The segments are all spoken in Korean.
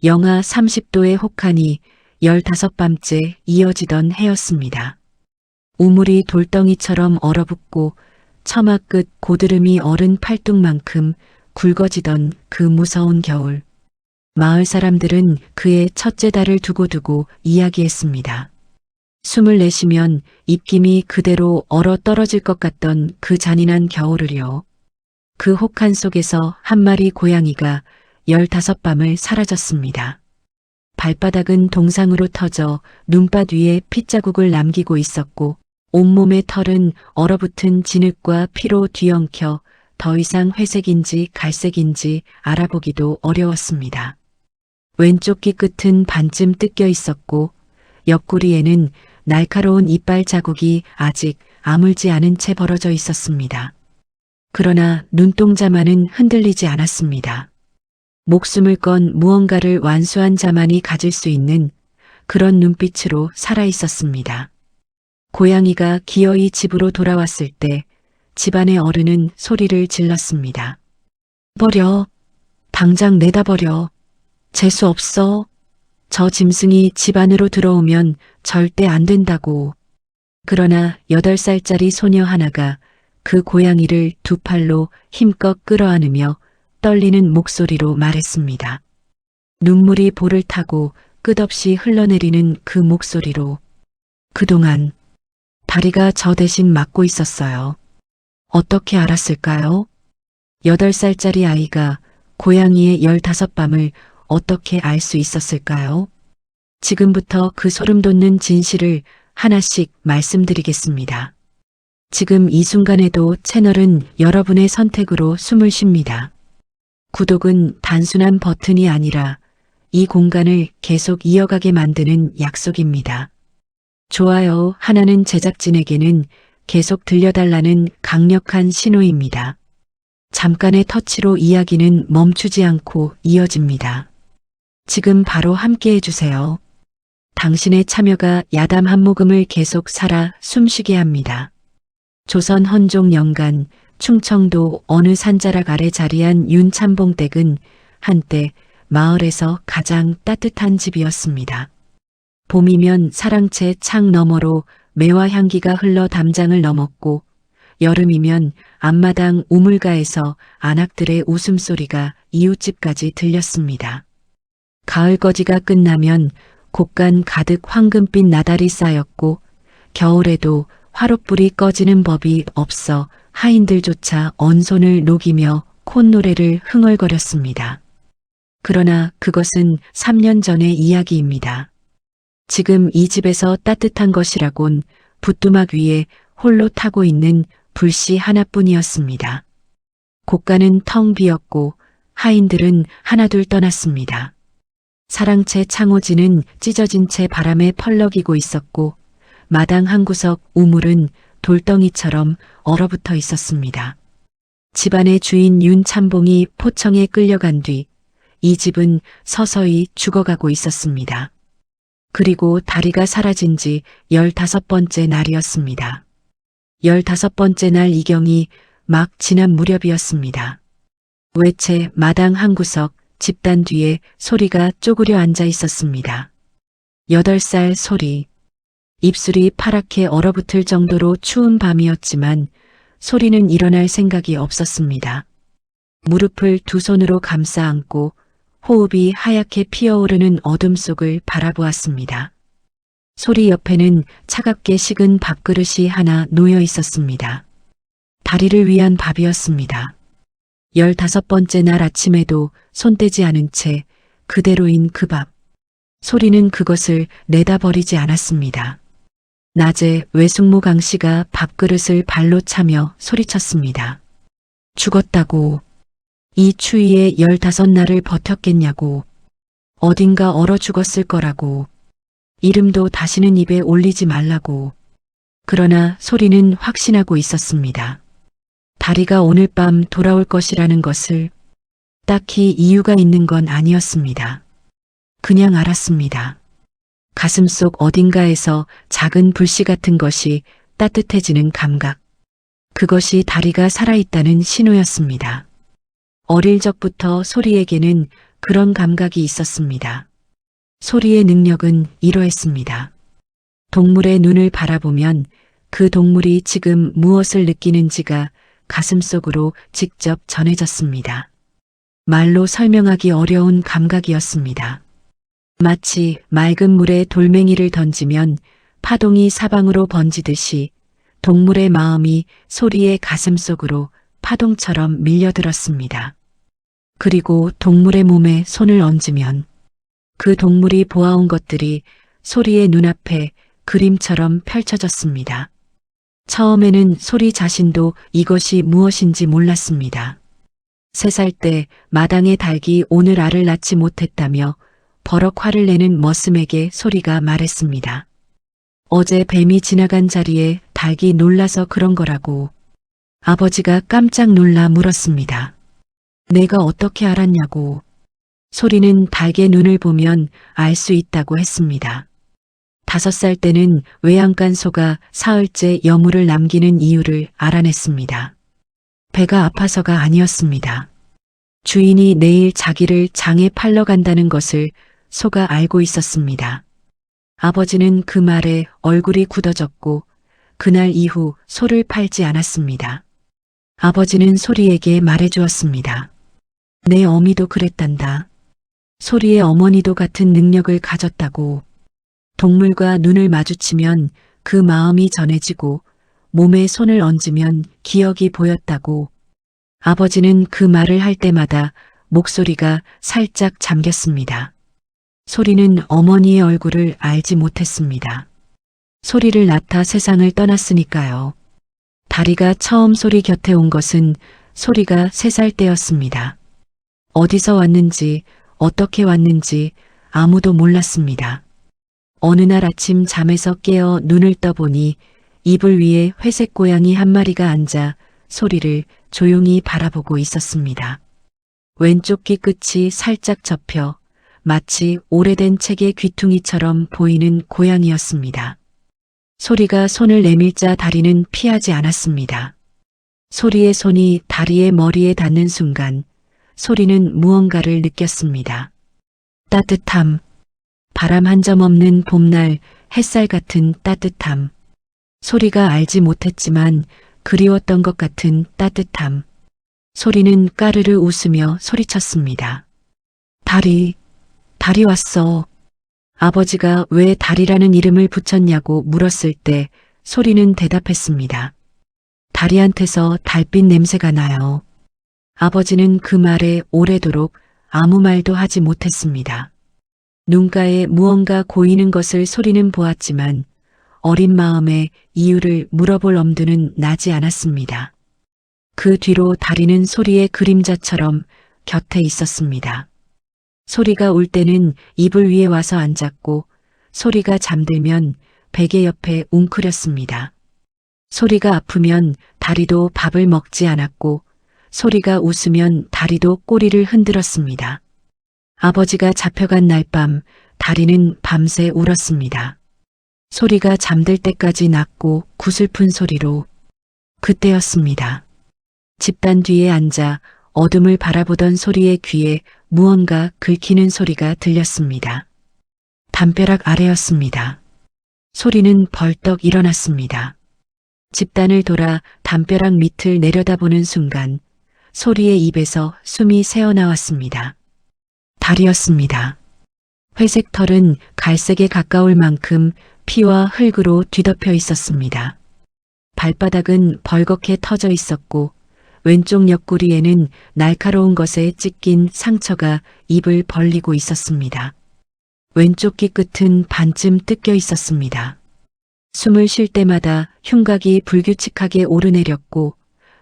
영하 30도의 혹한이 15밤째 이어지던 해였습니다. 우물이 돌덩이처럼 얼어붙고 처마 끝 고드름이 어른 팔뚝만큼 굵어지던 그 무서운 겨울. 마을 사람들은 그의 첫째 달을 두고두고 이야기했습니다. 숨을 내쉬면 입김이 그대로 얼어 떨어질 것 같던 그 잔인한 겨울을요. 그 혹한 속에서 한 마리 고양이가 15밤을 사라졌습니다. 발바닥은 동상으로 터져 눈밭 위에 핏자국을 남기고 있었고 온몸의 털은 얼어붙은 진흙과 피로 뒤엉켜 더 이상 회색인지 갈색인지 알아보기도 어려웠습니다. 왼쪽 귀 끝은 반쯤 뜯겨 있었고 옆구리에는 날카로운 이빨 자국이 아직 아물지 않은 채 벌어져 있었습니다. 그러나 눈동자만은 흔들리지 않았습니다. 목숨을 건 무언가를 완수한 자만이 가질 수 있는 그런 눈빛으로 살아 있었습니다. 고양이가 기어이 집으로 돌아왔을 때 집안의 어른은 소리를 질렀습니다. 버려. 당장 내다버려. 재수 없어. 저 짐승이 집 안으로 들어오면 절대 안 된다고. 그러나 8살짜리 소녀 하나가 그 고양이를 두 팔로 힘껏 끌어안으며 떨리는 목소리로 말했습니다. 눈물이 볼을 타고 끝없이 흘러내리는 그 목소리로 그동안 다리가 저 대신 막고 있었어요. 어떻게 알았을까요? 8살짜리 아이가 고양이의 15밤을 어떻게 알 수 있었을까요? 지금부터 그 소름 돋는 진실을 하나씩 말씀드리겠습니다. 지금 이 순간에도 채널은 여러분의 선택으로 숨을 쉽니다. 구독은 단순한 버튼이 아니라 이 공간을 계속 이어가게 만드는 약속입니다. 좋아요 하나는 제작진에게는 계속 들려달라는 강력한 신호입니다. 잠깐의 터치로 이야기는 멈추지 않고 이어집니다. 지금 바로 함께 해주세요. 당신의 참여가 야담 한 모금을 계속 살아 숨쉬게 합니다. 조선 헌종 연간 충청도 어느 산자락 아래 자리한 윤참봉 댁은 한때 마을에서 가장 따뜻한 집이었습니다. 봄이면 사랑채 창 너머로 매화 향기가 흘러 담장을 넘었고 여름이면 앞마당 우물가에서 아낙들의 웃음소리가 이웃집까지 들렸습니다. 가을거지가 끝나면 곳간 가득 황금빛 나달이 쌓였고 겨울에도 화롯불이 꺼지는 법이 없어 하인들조차 언손을 녹이며 콧노래를 흥얼거렸습니다. 그러나 그것은 3년 전의 이야기입니다. 지금 이 집에서 따뜻한 것이라곤 부뚜막 위에 홀로 타고 있는 불씨 하나뿐이었습니다. 곳간은 텅 비었고 하인들은 하나둘 떠났습니다. 사랑채 창호지는 찢어진 채 바람에 펄럭이고 있었고 마당 한 구석 우물은 돌덩이처럼 얼어붙어 있었습니다. 집안의 주인 윤참봉이 포청에 끌려간 뒤 이 집은 서서히 죽어가고 있었습니다. 그리고 다리가 사라진 지 15번째 날이었습니다. 15번째 날 이경이 막 지난 무렵이었습니다. 외채 마당 한 구석 집단 뒤에 소리가 쪼그려 앉아 있었습니다. 8살 소리. 입술이 파랗게 얼어붙을 정도로 추운 밤이었지만 소리는 일어날 생각이 없었습니다. 무릎을 두 손으로 감싸 안고 호흡이 하얗게 피어오르는 어둠 속을 바라보았습니다. 소리 옆에는 차갑게 식은 밥그릇이 하나 놓여 있었습니다. 다리를 위한 밥이었습니다. 15번째 날 아침에도 손 떼지 않은 채 그대로인 그 밥. 소리는 그것을 내다버리지 않았습니다. 낮에 외숙모 강씨가 밥그릇을 발로 차며 소리쳤습니다. 죽었다고. 이 추위에 15날을 버텼겠냐고. 어딘가 얼어 죽었을 거라고. 이름도 다시는 입에 올리지 말라고. 그러나 소리는 확신하고 있었습니다. 다리가 오늘 밤 돌아올 것이라는 것을. 딱히 이유가 있는 건 아니었습니다. 그냥 알았습니다. 가슴속 어딘가에서 작은 불씨 같은 것이 따뜻해지는 감각. 그것이 다리가 살아있다는 신호였습니다. 어릴 적부터 소리에게는 그런 감각이 있었습니다. 소리의 능력은 이러했습니다. 동물의 눈을 바라보면 그 동물이 지금 무엇을 느끼는지가 가슴속으로 직접 전해졌습니다. 말로 설명하기 어려운 감각이었습니다. 마치 맑은 물에 돌멩이를 던지면 파동이 사방으로 번지듯이 동물의 마음이 소리의 가슴속으로 파동처럼 밀려들었습니다. 그리고 동물의 몸에 손을 얹으면 그 동물이 보아온 것들이 소리의 눈앞에 그림처럼 펼쳐졌습니다. 처음에는 소리 자신도 이것이 무엇인지 몰랐습니다. 3살 때 마당의 닭이 오늘 알을 낳지 못했다며 버럭 화를 내는 머슴에게 소리가 말했습니다. 어제 뱀이 지나간 자리에 닭이 놀라서 그런 거라고. 아버지가 깜짝 놀라 물었습니다. 내가 어떻게 알았냐고. 소리는 닭의 눈을 보면 알 수 있다고 했습니다. 5살 때는 외양간 소가 사흘째 여물을 남기는 이유를 알아냈습니다. 배가 아파서가 아니었습니다. 주인이 내일 자기를 장에 팔러 간다는 것을 소가 알고 있었습니다. 아버지는 그 말에 얼굴이 굳어졌고 그날 이후 소를 팔지 않았습니다. 아버지는 소리에게 말해주었습니다. 내 어미도 그랬단다. 소리의 어머니도 같은 능력을 가졌다고. 동물과 눈을 마주치면 그 마음이 전해지고 몸에 손을 얹으면 기억이 보였다고. 아버지는 그 말을 할 때마다 목소리가 살짝 잠겼습니다. 소리는 어머니의 얼굴을 알지 못했습니다. 소리를 낳다 세상을 떠났으니까요. 다리가 처음 소리 곁에 온 것은 소리가 3살 때였습니다. 어디서 왔는지 어떻게 왔는지 아무도 몰랐습니다. 어느 날 아침 잠에서 깨어 눈을 떠보니 이불 위에 회색 고양이 한 마리가 앉아 소리를 조용히 바라보고 있었습니다. 왼쪽 귀 끝이 살짝 접혀 마치 오래된 책의 귀퉁이처럼 보이는 고양이였습니다. 소리가 손을 내밀자 다리는 피하지 않았습니다. 소리의 손이 다리의 머리에 닿는 순간 소리는 무언가를 느꼈습니다. 따뜻함, 바람 한 점 없는 봄날 햇살 같은 따뜻함, 소리가 알지 못했지만 그리웠던 것 같은 따뜻함. 소리는 까르르 웃으며 소리쳤습니다. 다리 왔어. 아버지가 왜 다리라는 이름을 붙였냐고 물었을 때 소리는 대답했습니다. 다리한테서 달빛 냄새가 나요. 아버지는 그 말에 오래도록 아무 말도 하지 못했습니다. 눈가에 무언가 고이는 것을 소리는 보았지만 어린 마음에 이유를 물어볼 엄두는 나지 않았습니다. 그 뒤로 다리는 소리의 그림자처럼 곁에 있었습니다. 소리가 울 때는 이불 위에 와서 앉았고 소리가 잠들면 베개 옆에 웅크렸습니다. 소리가 아프면 다리도 밥을 먹지 않았고 소리가 웃으면 다리도 꼬리를 흔들었습니다. 아버지가 잡혀간 날 밤 다리는 밤새 울었습니다. 소리가 잠들 때까지 낮고 구슬픈 소리로. 그때였습니다. 집단 뒤에 앉아 어둠을 바라보던 소리의 귀에 무언가 긁히는 소리가 들렸습니다. 담벼락 아래였습니다. 소리는 벌떡 일어났습니다. 집단을 돌아 담벼락 밑을 내려다보는 순간 소리의 입에서 숨이 새어나왔습니다. 달이었습니다. 회색 털은 갈색에 가까울 만큼 피와 흙으로 뒤덮여 있었습니다. 발바닥은 벌겋게 터져 있었고 왼쪽 옆구리에는 날카로운 것에 찢긴 상처가 입을 벌리고 있었습니다. 왼쪽 귀 끝은 반쯤 뜯겨 있었습니다. 숨을 쉴 때마다 흉곽이 불규칙하게 오르내렸고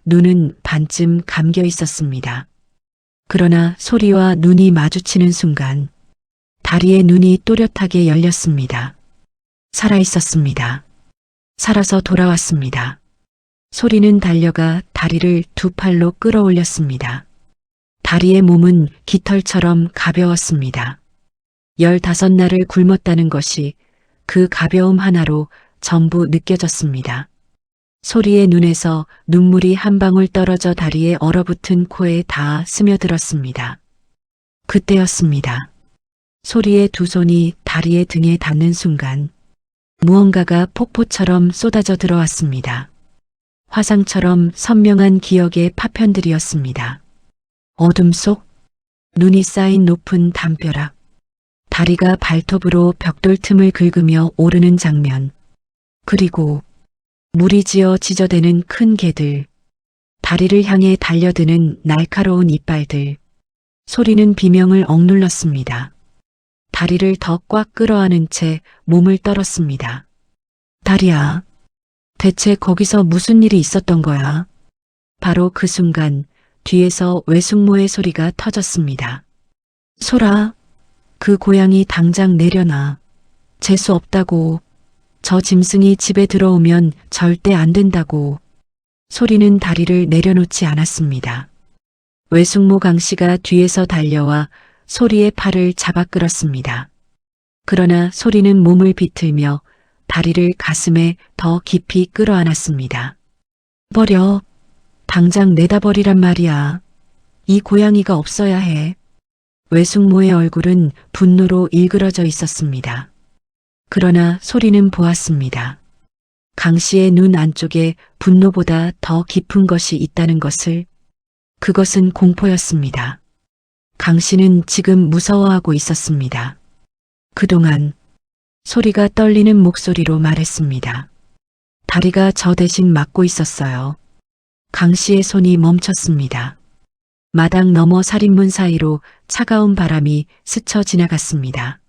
눈은 반쯤 감겨 있었습니다. 그러나 소리와 눈이 마주치는 순간 다리의 눈이 또렷하게 열렸습니다. 살아 있었습니다. 살아서 돌아왔습니다. 소리는 달려가 다리를 2팔로 끌어올렸습니다. 다리의 몸은 깃털처럼 가벼웠습니다. 15날을 굶었다는 것이 그 가벼움 하나로 전부 느껴졌습니다. 소리의 눈에서 눈물이 한 방울 떨어져 다리에 얼어붙은 코에 닿아 스며들었습니다. 그때였습니다. 소리의 두 손이 다리의 등에 닿는 순간 무언가가 폭포처럼 쏟아져 들어왔습니다. 화상처럼 선명한 기억의 파편들이었습니다. 어둠 속 눈이 쌓인 높은 담벼락, 다리가 발톱으로 벽돌 틈을 긁으며 오르는 장면, 그리고 물이 지어 지저대는 큰 개들, 다리를 향해 달려드는 날카로운 이빨들. 소리는 비명을 억눌렀습니다. 다리를 더 꽉 끌어안은 채 몸을 떨었습니다. 다리야, 대체 거기서 무슨 일이 있었던 거야? 바로 그 순간 뒤에서 외숙모의 소리가 터졌습니다. 소라, 그 고양이 당장 내려놔. 재수 없다고. 저 짐승이 집에 들어오면 절대 안 된다고. 소리는 다리를 내려놓지 않았습니다. 외숙모 강씨가 뒤에서 달려와 소리의 팔을 잡아 끌었습니다. 그러나 소리는 몸을 비틀며 다리를 가슴에 더 깊이 끌어안았습니다. 버려. 당장 내다버리란 말이야. 이 고양이가 없어야 해. 외숙모의 얼굴은 분노로 일그러져 있었습니다. 그러나 소리는 보았습니다. 강 씨의 눈 안쪽에 분노보다 더 깊은 것이 있다는 것을. 그것은 공포였습니다. 강 씨는 지금 무서워하고 있었습니다. 그동안 소리가 떨리는 목소리로 말했습니다. 다리가 저 대신 막고 있었어요. 강 씨의 손이 멈췄습니다. 마당 너머 살인문 사이로 차가운 바람이 스쳐 지나갔습니다.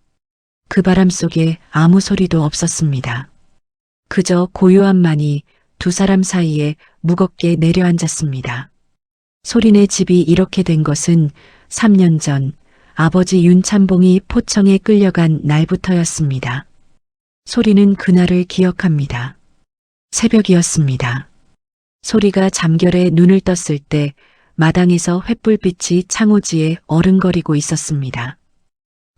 그 바람 속에 아무 소리도 없었습니다. 그저 고요함만이 두 사람 사이에 무겁게 내려앉았습니다. 소리네 집이 이렇게 된 것은 3년 전 아버지 윤찬봉이 포청에 끌려간 날부터였습니다. 소리는 그날을 기억합니다. 새벽이었습니다. 소리가 잠결에 눈을 떴을 때 마당에서 횃불빛이 창호지에 어른거리고 있었습니다.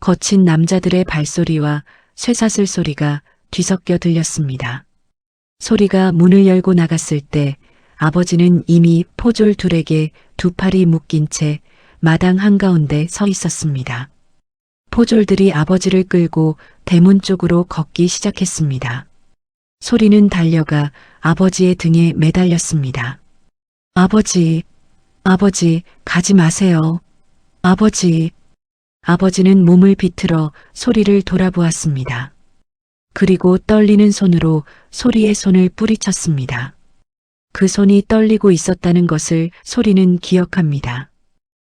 거친 남자들의 발소리와 쇠사슬 소리가 뒤섞여 들렸습니다. 소리가 문을 열고 나갔을 때 아버지는 이미 포졸 둘에게 두 팔이 묶인 채 마당 한가운데 서 있었습니다. 포졸들이 아버지를 끌고 대문 쪽으로 걷기 시작했습니다. 소리는 달려가 아버지의 등에 매달렸습니다. 아버지, 아버지, 가지 마세요. 아버지. 아버지는 몸을 비틀어 소리를 돌아보았습니다. 그리고 떨리는 손으로 소리의 손을 뿌리쳤습니다. 그 손이 떨리고 있었다는 것을 소리는 기억합니다.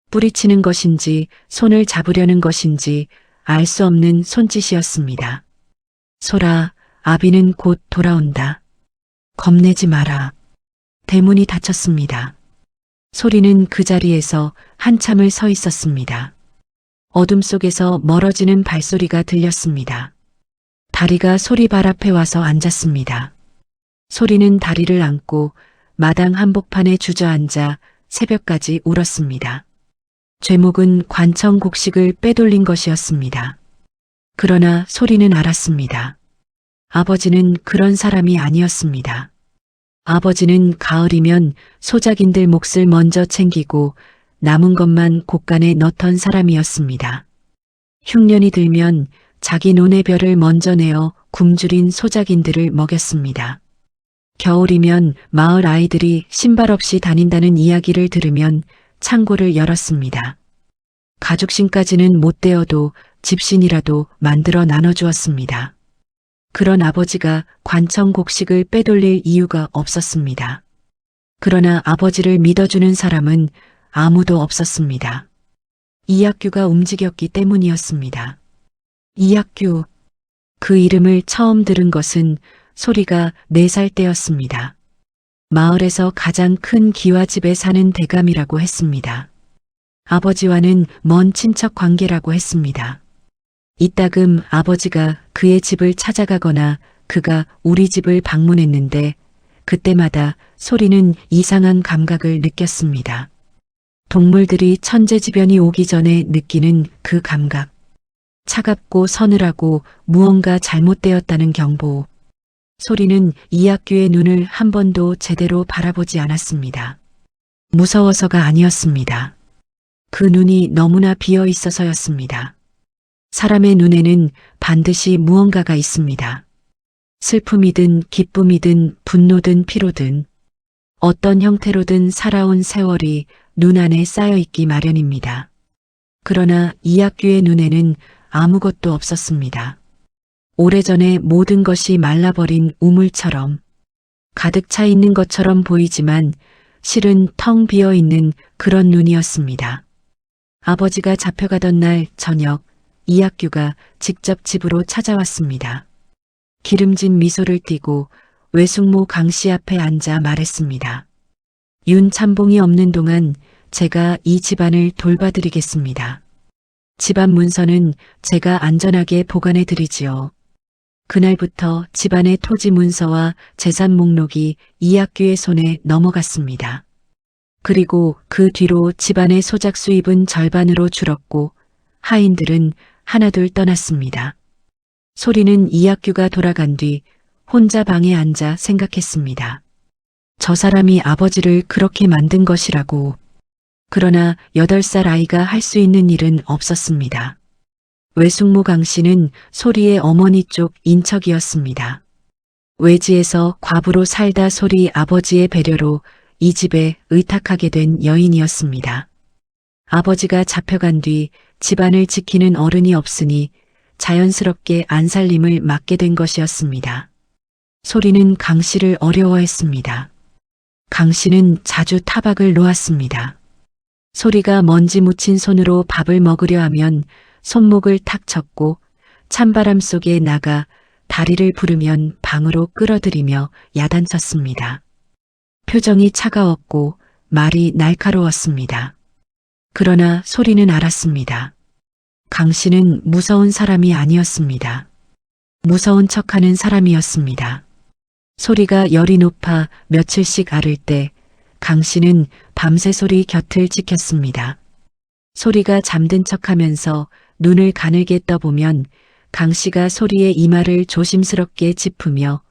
뿌리치는 것인지 손을 잡으려는 것인지 알 수 없는 손짓이었습니다. 소라, 아비는 곧 돌아온다. 겁내지 마라. 대문이 닫혔습니다. 소리는 그 자리에서 한참을 서 있었습니다. 어둠 속에서 멀어지는 발소리가 들렸습니다. 다리가 소리 발 앞에 와서 앉았습니다. 소리는 다리를 안고 마당 한복판에 주저앉아 새벽까지 울었습니다. 죄목은 관청 곡식을 빼돌린 것이었습니다. 그러나 소리는 알았습니다. 아버지는 그런 사람이 아니었습니다. 아버지는 가을이면 소작인들 몫을 먼저 챙기고 남은 것만 곳간에 넣던 사람이었습니다. 흉년이 들면 자기 논의 벼를 먼저 내어 굶주린 소작인들을 먹였습니다. 겨울이면 마을 아이들이 신발 없이 다닌다는 이야기를 들으면 창고를 열었습니다. 가죽신까지는 못 되어도 집신이라도 만들어 나눠주었습니다. 그런 아버지가 관청 곡식을 빼돌릴 이유가 없었습니다. 그러나 아버지를 믿어주는 사람은 아무도 없었습니다. 이학규가 움직였기 때문이었습니다. 이학규, 그 이름을 처음 들은 것은 소리가 4살 때였습니다. 마을에서 가장 큰 기와집에 사는 대감이라고 했습니다. 아버지와는 먼 친척 관계라고 했습니다. 이따금 아버지가 그의 집을 찾아가거나 그가 우리 집을 방문했는데 그때마다 소리는 이상한 감각을 느꼈습니다. 동물들이 천재지변이 오기 전에 느끼는 그 감각. 차갑고 서늘하고 무언가 잘못되었다는 경보. 소리는 이학규의 눈을 한 번도 제대로 바라보지 않았습니다. 무서워서가 아니었습니다. 그 눈이 너무나 비어 있어서였습니다. 사람의 눈에는 반드시 무언가가 있습니다. 슬픔이든 기쁨이든 분노든 피로든 어떤 형태로든 살아온 세월이 눈 안에 쌓여 있기 마련입니다. 그러나 이학규의 눈에는 아무것도 없었습니다. 오래전에 모든 것이 말라버린 우물처럼 가득 차 있는 것처럼 보이지만 실은 텅 비어 있는 그런 눈이었습니다. 아버지가 잡혀가던 날 저녁 이학규가 직접 집으로 찾아왔습니다. 기름진 미소를 띠고 외숙모 강씨 앞에 앉아 말했습니다. 윤참봉이 없는 동안 제가 이 집안을 돌봐드리겠습니다. 집안 문서는 제가 안전하게 보관해 드리지요. 그날부터 집안의 토지 문서와 재산 목록이 이학규의 손에 넘어갔습니다. 그리고 그 뒤로 집안의 소작 수입은 절반으로 줄었고 하인들은 하나둘 떠났습니다. 소리는 이학규가 돌아간 뒤 혼자 방에 앉아 생각했습니다. 저 사람이 아버지를 그렇게 만든 것이라고. 그러나 8살 아이가 할 수 있는 일은 없었습니다. 외숙모 강씨는 소리의 어머니 쪽 인척이었습니다. 외지에서 과부로 살다 소리 아버지의 배려로 이 집에 의탁하게 된 여인이었습니다. 아버지가 잡혀간 뒤 집안을 지키는 어른이 없으니 자연스럽게 안살림을 맡게 된 것이었습니다. 소리는 강씨를 어려워했습니다. 강씨는 자주 타박을 놓았습니다. 소리가 먼지 묻힌 손으로 밥을 먹으려 하면 손목을 탁 쳤고 찬바람 속에 나가 다리를 부르면 방으로 끌어들이며 야단쳤습니다. 표정이 차가웠고 말이 날카로웠습니다. 그러나 소리는 알았습니다. 강씨는 무서운 사람이 아니었습니다. 무서운 척하는 사람이었습니다. 소리가 열이 높아 며칠씩 앓을 때 강씨는 밤새 소리 곁을 지켰습니다. 소리가 잠든 척하면서 눈을 가늘게 떠보면 강씨가 소리의 이마를 조심스럽게 짚으며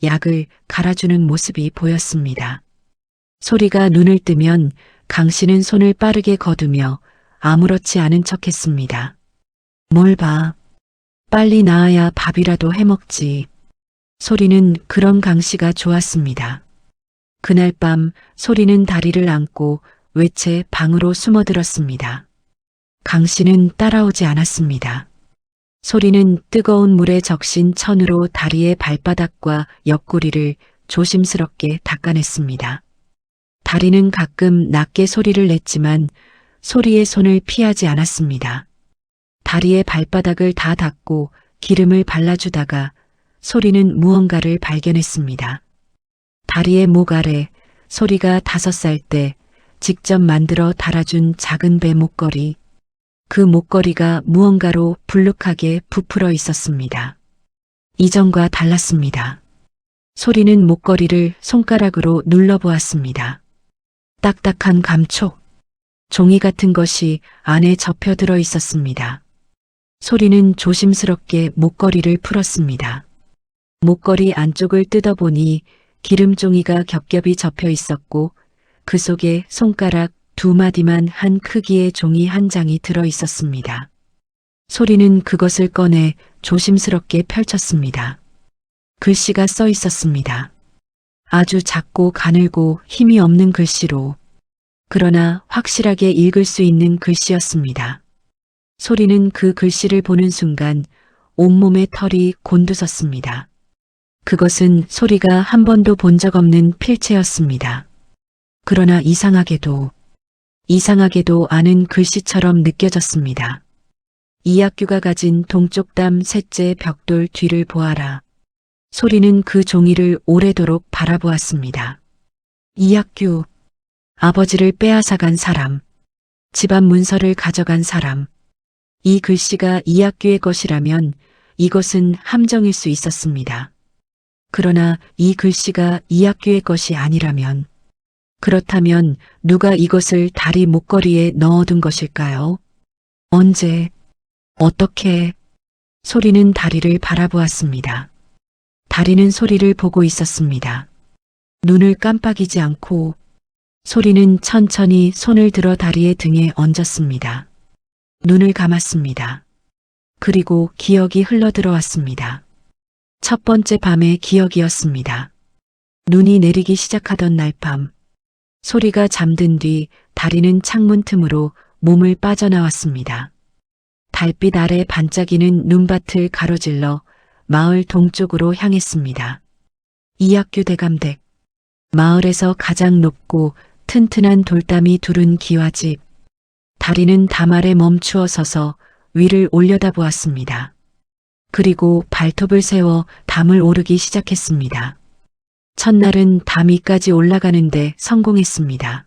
약을 갈아주는 모습이 보였습니다. 소리가 눈을 뜨면 강씨는 손을 빠르게 거두며 아무렇지 않은 척했습니다. 뭘 봐. 빨리 나아야 밥이라도 해먹지. 소리는 그런 강씨가 좋았습니다. 그날 밤 소리는 다리를 안고 외채 방으로 숨어들었습니다. 강씨는 따라오지 않았습니다. 소리는 뜨거운 물에 적신 천으로 다리의 발바닥과 옆구리를 조심스럽게 닦아냈습니다. 다리는 가끔 낮게 소리를 냈지만 소리의 손을 피하지 않았습니다. 다리의 발바닥을 다 닦고 기름을 발라주다가 소리는 무언가를 발견했습니다. 다리의 목 아래 소리가 5살 때 직접 만들어 달아준 작은 배 목걸이. 그 목걸이가 무언가로 불룩하게 부풀어 있었습니다. 이전과 달랐습니다. 소리는 목걸이를 손가락으로 눌러보았습니다. 딱딱한 감촉, 종이 같은 것이 안에 접혀 들어 있었습니다. 소리는 조심스럽게 목걸이를 풀었습니다. 목걸이 안쪽을 뜯어보니 기름종이가 겹겹이 접혀 있었고 그 속에 손가락 2마디만 한 크기의 종이 한 장이 들어 있었습니다. 소리는 그것을 꺼내 조심스럽게 펼쳤습니다. 글씨가 써 있었습니다. 아주 작고 가늘고 힘이 없는 글씨로. 그러나 확실하게 읽을 수 있는 글씨였습니다. 소리는 그 글씨를 보는 순간 온몸의 털이 곤두섰습니다. 그것은 소리가 한 번도 본 적 없는 필체였습니다. 그러나 이상하게도 아는 글씨처럼 느껴졌습니다. 이학규가 가진 동쪽담 셋째 벽돌 뒤를 보아라. 소리는 그 종이를 오래도록 바라보았습니다. 이학규, 아버지를 빼앗아간 사람, 집안 문서를 가져간 사람. 이 글씨가 이학규의 것이라면 이것은 함정일 수 있었습니다. 그러나 이 글씨가 이학규의 것이 아니라면, 그렇다면 누가 이것을 다리 목걸이에 넣어둔 것일까요? 언제, 어떻게? 소리는 다리를 바라보았습니다. 다리는 소리를 보고 있었습니다. 눈을 깜빡이지 않고 소리는 천천히 손을 들어 다리의 등에 얹었습니다. 눈을 감았습니다. 그리고 기억이 흘러들어왔습니다. 첫 번째 밤의 기억이었습니다. 눈이 내리기 시작하던 날 밤, 소리가 잠든 뒤 다리는 창문 틈으로 몸을 빠져나왔습니다. 달빛 아래 반짝이는 눈밭을 가로질러 마을 동쪽으로 향했습니다. 이학규 대감댁, 마을에서 가장 높고 튼튼한 돌담이 두른 기와집. 다리는 담 아래 멈추어 서서 위를 올려다보았습니다. 그리고 발톱을 세워 담을 오르기 시작했습니다. 첫날은 담 위까지 올라가는데 성공했습니다.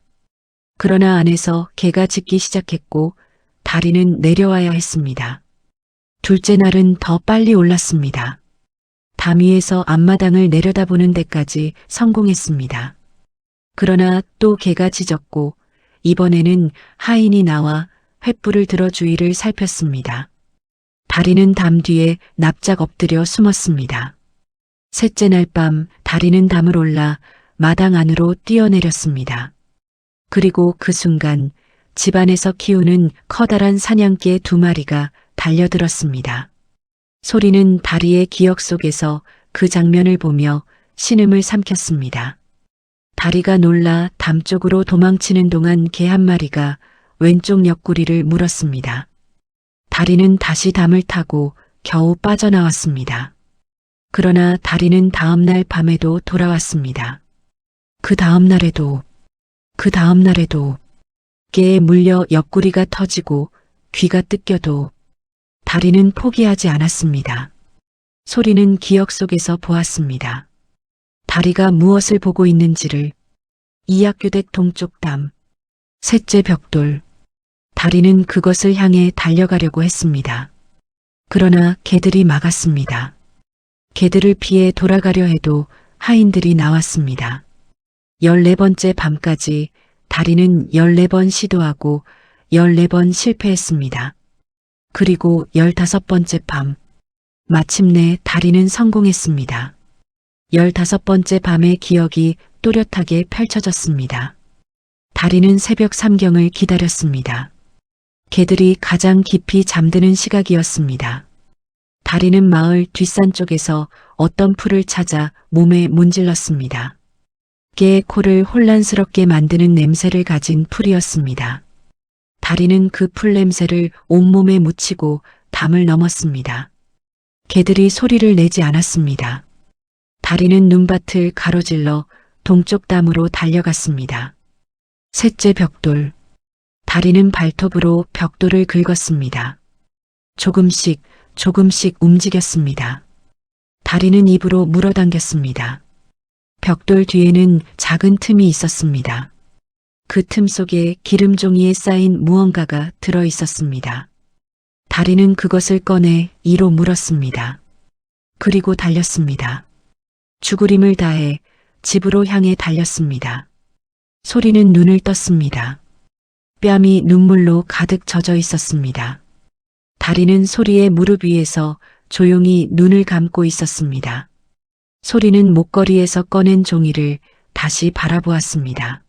그러나 안에서 개가 짖기 시작했고 다리는 내려와야 했습니다. 둘째 날은 더 빨리 올랐습니다. 담 위에서 앞마당을 내려다보는 데까지 성공했습니다. 그러나 또 개가 짖었고 이번에는 하인이 나와 횃불을 들어 주위를 살폈습니다. 다리는 담 뒤에 납작 엎드려 숨었습니다. 셋째 날 밤 다리는 담을 올라 마당 안으로 뛰어내렸습니다. 그리고 그 순간 집안에서 키우는 커다란 사냥개 2마리가 달려들었습니다. 소리는 다리의 기억 속에서 그 장면을 보며 신음을 삼켰습니다. 다리가 놀라 담 쪽으로 도망치는 동안 개 1마리가 왼쪽 옆구리를 물었습니다. 다리는 다시 담을 타고 겨우 빠져나왔습니다. 그러나 다리는 다음 날 밤에도 돌아왔습니다. 그 다음 날에도 개에 물려 옆구리가 터지고 귀가 뜯겨도 다리는 포기하지 않았습니다. 소리는 기억 속에서 보았습니다. 다리가 무엇을 보고 있는지를. 이학규댁 동쪽 담, 셋째 벽돌. 다리는 그것을 향해 달려가려고 했습니다. 그러나 개들이 막았습니다. 개들을 피해 돌아가려 해도 하인들이 나왔습니다. 14번째 밤까지 다리는 14번 시도하고 14번 실패했습니다. 그리고 15번째 밤, 마침내 다리는 성공했습니다. 15번째 밤의 기억이 또렷하게 펼쳐졌습니다. 다리는 새벽 3경을 기다렸습니다. 개들이 가장 깊이 잠드는 시각이었습니다. 다리는 마을 뒷산 쪽에서 어떤 풀을 찾아 몸에 문질렀습니다. 개의 코를 혼란스럽게 만드는 냄새를 가진 풀이었습니다. 다리는 그 풀 냄새를 온몸에 묻히고 담을 넘었습니다. 개들이 소리를 내지 않았습니다. 다리는 눈밭을 가로질러 동쪽 담으로 달려갔습니다. 셋째 벽돌. 다리는 발톱으로 벽돌을 긁었습니다. 조금씩 움직였습니다. 다리는 입으로 물어당겼습니다. 벽돌 뒤에는 작은 틈이 있었습니다. 그 틈 속에 기름종이에 쌓인 무언가가 들어 있었습니다. 다리는 그것을 꺼내 이로 물었습니다. 그리고 달렸습니다. 죽으림을 다해 집으로 향해 달렸습니다. 소리는 눈을 떴습니다. 뺨이 눈물로 가득 젖어 있었습니다. 다리는 소리의 무릎 위에서 조용히 눈을 감고 있었습니다. 소리는 목걸이에서 꺼낸 종이를 다시 바라보았습니다.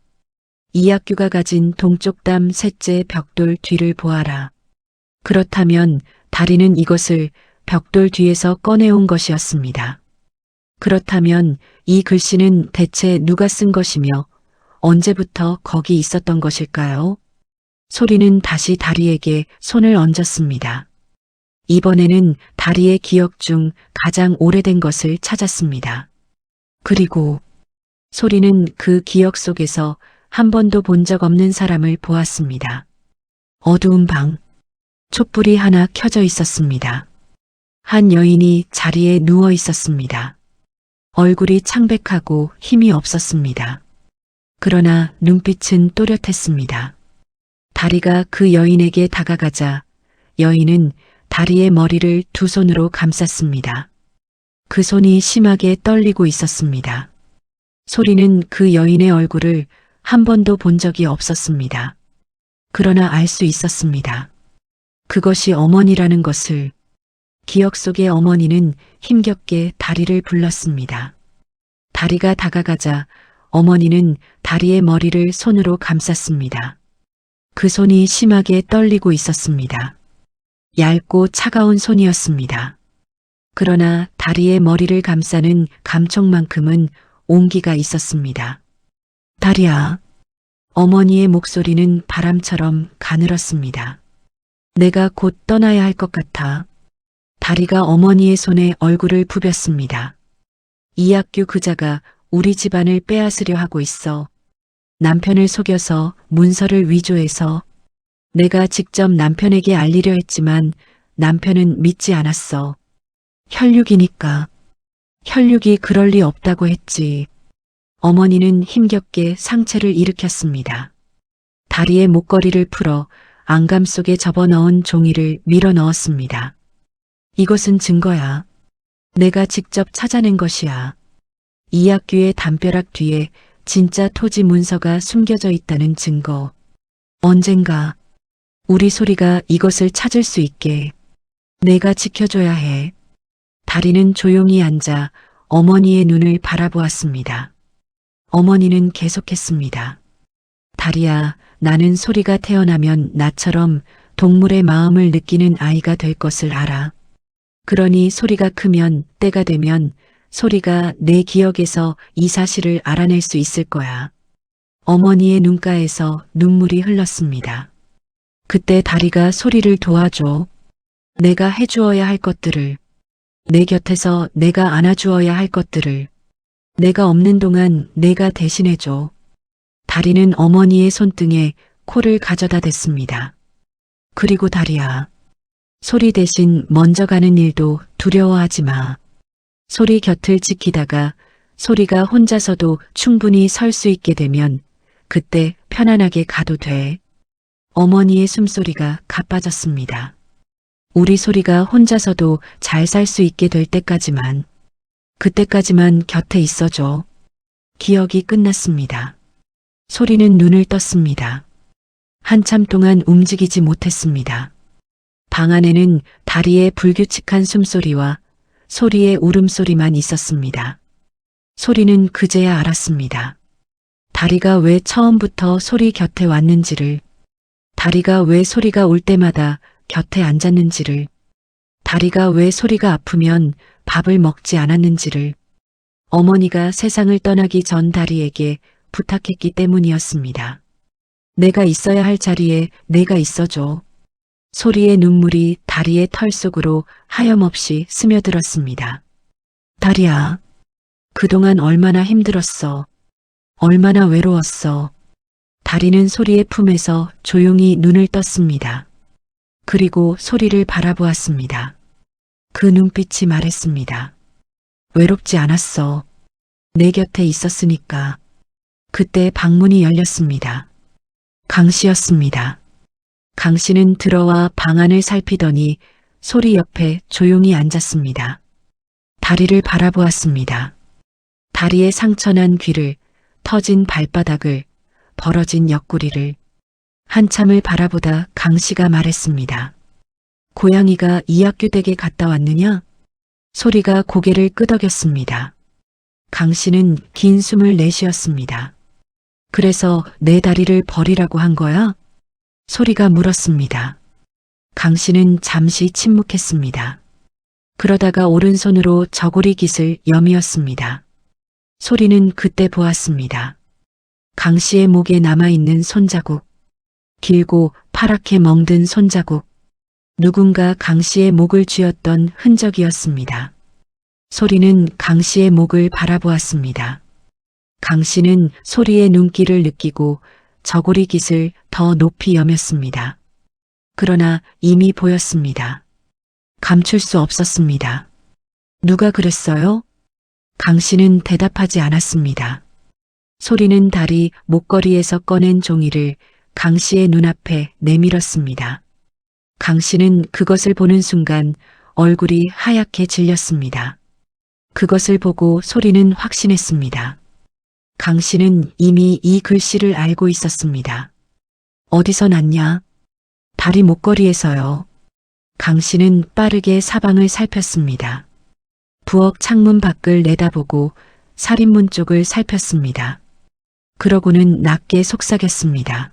이학규가 가진 동쪽 담 셋째 벽돌 뒤를 보아라. 그렇다면 다리는 이것을 벽돌 뒤에서 꺼내온 것이었습니다. 그렇다면 이 글씨는 대체 누가 쓴 것이며 언제부터 거기 있었던 것일까요? 소리는 다시 다리에게 손을 얹었습니다. 이번에는 다리의 기억 중 가장 오래된 것을 찾았습니다. 그리고 소리는 그 기억 속에서 한 번도 본 적 없는 사람을 보았습니다. 어두운 방, 촛불이 하나 켜져 있었습니다. 한 여인이 자리에 누워 있었습니다. 얼굴이 창백하고 힘이 없었습니다. 그러나 눈빛은 또렷했습니다. 다리가 그 여인에게 다가가자 여인은 다리의 머리를 두 손으로 감쌌습니다. 그 손이 심하게 떨리고 있었습니다. 소리는 그 여인의 얼굴을 한 번도 본 적이 없었습니다. 그러나 알 수 있었습니다. 그것이 어머니라는 것을. 기억 속의 어머니는 힘겹게 다리를 불렀습니다. 다리가 다가가자 어머니는 다리의 머리를 손으로 감쌌습니다. 그 손이 심하게 떨리고 있었습니다. 얇고 차가운 손이었습니다. 그러나 다리의 머리를 감싸는 감촉만큼은 온기가 있었습니다. 다리야. 어머니의 목소리는 바람처럼 가늘었습니다. 내가 곧 떠나야 할 것 같아. 다리가 어머니의 손에 얼굴을 부볐습니다. 이학규 그자가 우리 집안을 빼앗으려 하고 있어. 남편을 속여서 문서를 위조해서 내가 직접 남편에게 알리려 했지만 남편은 믿지 않았어. 혈육이니까. 혈육이 그럴 리 없다고 했지. 어머니는 힘겹게 상체를 일으켰습니다. 다리의 목걸이를 풀어 안감 속에 접어넣은 종이를 밀어 넣었습니다. 이것은 증거야. 내가 직접 찾아낸 것이야. 이학규의 담벼락 뒤에 진짜 토지 문서가 숨겨져 있다는 증거. 언젠가 우리 소리가 이것을 찾을 수 있게 내가 지켜줘야 해. 다리는 조용히 앉아 어머니의 눈을 바라보았습니다. 어머니는 계속했습니다. 다리야, 나는 소리가 태어나면 나처럼 동물의 마음을 느끼는 아이가 될 것을 알아. 그러니 소리가 크면 때가 되면 소리가 내 기억에서 이 사실을 알아낼 수 있을 거야. 어머니의 눈가에서 눈물이 흘렀습니다. 그때 다리가 소리를 도와줘. 내가 해주어야 할 것들을. 내 곁에서 내가 안아주어야 할 것들을. 내가 없는 동안 내가 대신해줘. 다리는 어머니의 손등에 코를 가져다 댔습니다. 그리고 다리야. 소리 대신 먼저 가는 일도 두려워하지 마. 소리 곁을 지키다가 소리가 혼자서도 충분히 설 수 있게 되면 그때 편안하게 가도 돼. 어머니의 숨소리가 가빠졌습니다. 우리 소리가 혼자서도 잘 살 수 있게 될 때까지만, 그때까지만 곁에 있어줘. 기억이 끝났습니다. 소리는 눈을 떴습니다. 한참 동안 움직이지 못했습니다. 방 안에는 다리의 불규칙한 숨소리와 소리의 울음소리만 있었습니다. 소리는 그제야 알았습니다. 다리가 왜 처음부터 소리 곁에 왔는지를, 다리가 왜 소리가 올 때마다 곁에 앉았는지를, 다리가 왜 소리가 아프면 밥을 먹지 않았는지를, 어머니가 세상을 떠나기 전 다리에게 부탁했기 때문이었습니다. 내가 있어야 할 자리에 내가 있어줘. 소리의 눈물이 다리의 털 속으로 하염없이 스며들었습니다. 다리야, 그동안 얼마나 힘들었어. 얼마나 외로웠어. 다리는 소리의 품에서 조용히 눈을 떴습니다. 그리고 소리를 바라보았습니다. 그 눈빛이 말했습니다. 외롭지 않았어. 내 곁에 있었으니까. 그때 방문이 열렸습니다. 강 씨였습니다. 강 씨는 들어와 방 안을 살피더니 소리 옆에 조용히 앉았습니다. 다리를 바라보았습니다. 다리의 상처난 귀를, 터진 발바닥을, 벌어진 옆구리를 한참을 바라보다 강 씨가 말했습니다. 고양이가 이학규 댁에 갔다 왔느냐? 소리가 고개를 끄덕였습니다. 강 씨는 긴 숨을 내쉬었습니다. 그래서 내 다리를 버리라고 한 거야? 소리가 물었습니다. 강 씨는 잠시 침묵했습니다. 그러다가 오른손으로 저고리 깃을 여미었습니다. 소리는 그때 보았습니다. 강 씨의 목에 남아있는 손자국. 길고 파랗게 멍든 손자국. 누군가 강 씨의 목을 쥐었던 흔적이었습니다. 소리는 강 씨의 목을 바라보았습니다. 강 씨는 소리의 눈길을 느끼고 저고리 깃을 더 높이 여몄습니다. 그러나 이미 보였습니다. 감출 수 없었습니다. 누가 그랬어요? 강 씨는 대답하지 않았습니다. 소리는 다리 목걸이에서 꺼낸 종이를 강 씨의 눈앞에 내밀었습니다. 강 씨는 그것을 보는 순간 얼굴이 하얗게 질렸습니다. 그것을 보고 소리는 확신했습니다. 강 씨는 이미 이 글씨를 알고 있었습니다. 어디서 났냐? 다리 목걸이에서요. 강 씨는 빠르게 사방을 살폈습니다. 부엌 창문 밖을 내다보고 살인문 쪽을 살폈습니다. 그러고는 낮게 속삭였습니다.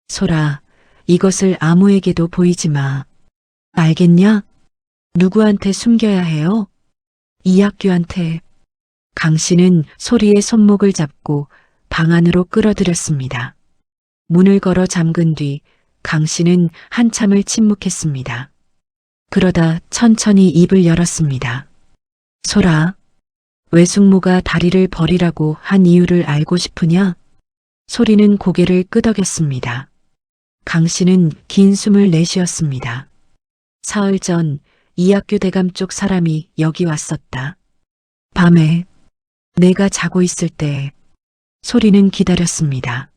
소라, 이것을 아무에게도 보이지 마. 알겠냐? 누구한테 숨겨야 해요? 이학규한테. 강 씨는 소리의 손목을 잡고 방 안으로 끌어들였습니다. 문을 걸어 잠근 뒤 강 씨는 한참을 침묵했습니다. 그러다 천천히 입을 열었습니다. 소라, 외숙모가 다리를 버리라고 한 이유를 알고 싶으냐? 소리는 고개를 끄덕였습니다. 강 씨는 긴 숨을 내쉬었습니다. 사흘 전 이학규 대감 쪽 사람이 여기 왔었다. 밤에 내가 자고 있을 때. 소리는 기다렸습니다.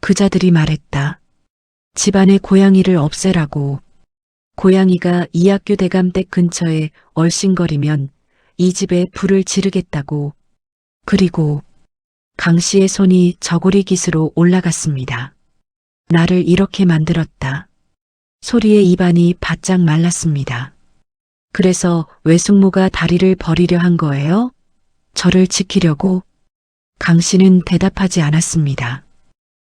그자들이 말했다. 집안의 고양이를 없애라고. 고양이가 이학규 대감 댁 근처에 얼씬거리면 이 집에 불을 지르겠다고. 그리고 강 씨의 손이 저고리 깃으로 올라갔습니다. 나를 이렇게 만들었다. 소리의 입안이 바짝 말랐습니다. 그래서 외숙모가 다리를 버리려 한 거예요? 저를 지키려고? 강 씨는 대답하지 않았습니다.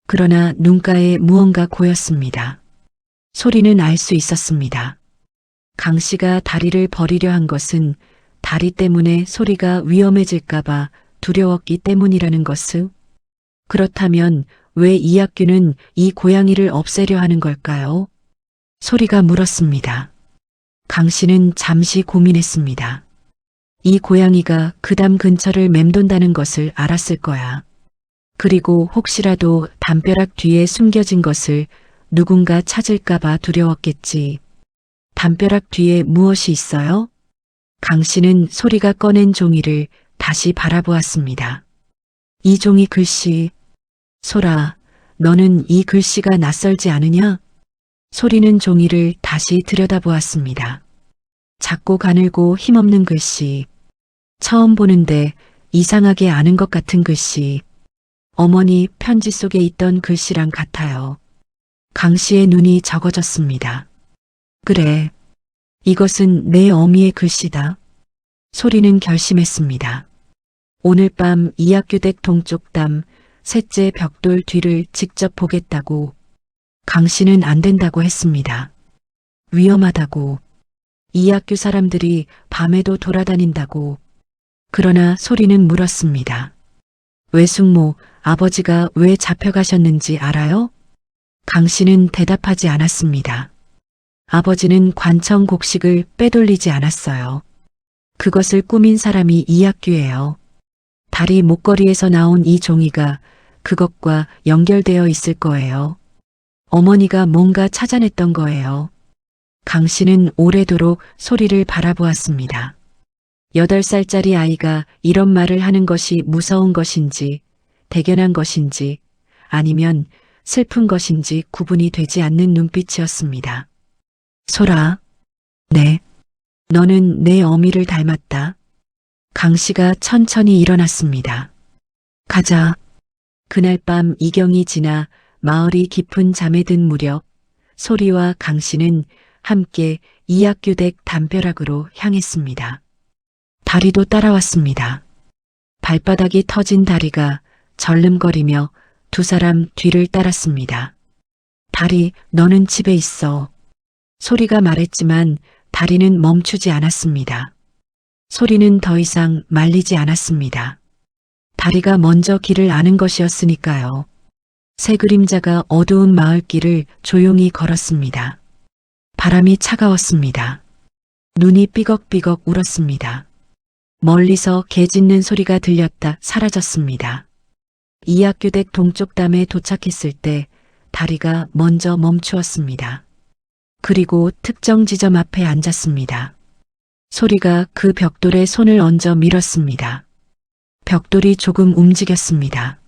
그러나 눈가에 무언가 고였습니다. 소리는 알 수 있었습니다. 강 씨가 다리를 버리려 한 것은 다리 때문에 소리가 위험해질까봐 두려웠기 때문이라는 것을. 그렇다면 왜 이학규는 이 고양이를 없애려 하는 걸까요? 소리가 물었습니다. 강 씨는 잠시 고민했습니다. 이 고양이가 그 담 근처를 맴돈다는 것을 알았을 거야. 그리고 혹시라도 담벼락 뒤에 숨겨진 것을 누군가 찾을까봐 두려웠겠지. 담벼락 뒤에 무엇이 있어요? 강 씨는 소리가 꺼낸 종이를 다시 바라보았습니다. 이 종이 글씨. 소라, 너는 이 글씨가 낯설지 않으냐? 소리는 종이를 다시 들여다보았습니다. 작고 가늘고 힘없는 글씨. 처음 보는데 이상하게 아는 것 같은 글씨. 어머니 편지 속에 있던 글씨랑 같아요. 강 씨의 눈이 적어졌습니다. 그래, 이것은 내 어미의 글씨다. 소리는 결심했습니다. 오늘 밤 이학규 댁 동쪽 담 셋째 벽돌 뒤를 직접 보겠다고. 강 씨는 안 된다고 했습니다. 위험하다고. 이학규 사람들이 밤에도 돌아다닌다고. 그러나 소리는 물었습니다. 외숙모, 아버지가 왜 잡혀가셨는지 알아요? 강 씨는 대답하지 않았습니다. 아버지는 관청 곡식을 빼돌리지 않았어요. 그것을 꾸민 사람이 이학규예요. 다리 목걸이에서 나온 이 종이가 그것과 연결되어 있을 거예요. 어머니가 뭔가 찾아냈던 거예요. 강 씨는 오래도록 소리를 바라보았습니다. 8살짜리 아이가 이런 말을 하는 것이 무서운 것인지, 대견한 것인지, 아니면 슬픈 것인지 구분이 되지 않는 눈빛이었습니다. 소라, 네, 너는 내 어미를 닮았다. 강 씨가 천천히 일어났습니다. 가자. 그날 밤 이경이 지나 마을이 깊은 잠에 든 무렵 소리와 강 씨는 함께 이학규 댁 담벼락으로 향했습니다. 다리도 따라왔습니다. 발바닥이 터진 다리가 절름거리며 두 사람 뒤를 따랐습니다. 다리, 너는 집에 있어. 소리가 말했지만 다리는 멈추지 않았습니다. 소리는 더 이상 말리지 않았습니다. 다리가 먼저 길을 아는 것이었으니까요. 새 그림자가 어두운 마을길을 조용히 걸었습니다. 바람이 차가웠습니다. 눈이 삐걱삐걱 울었습니다. 멀리서 개 짖는 소리가 들렸다 사라졌습니다. 이학규 댁 동쪽 담에 도착했을 때 다리가 먼저 멈추었습니다. 그리고 특정 지점 앞에 앉았습니다. 소리가 그 벽돌에 손을 얹어 밀었습니다. 벽돌이 조금 움직였습니다.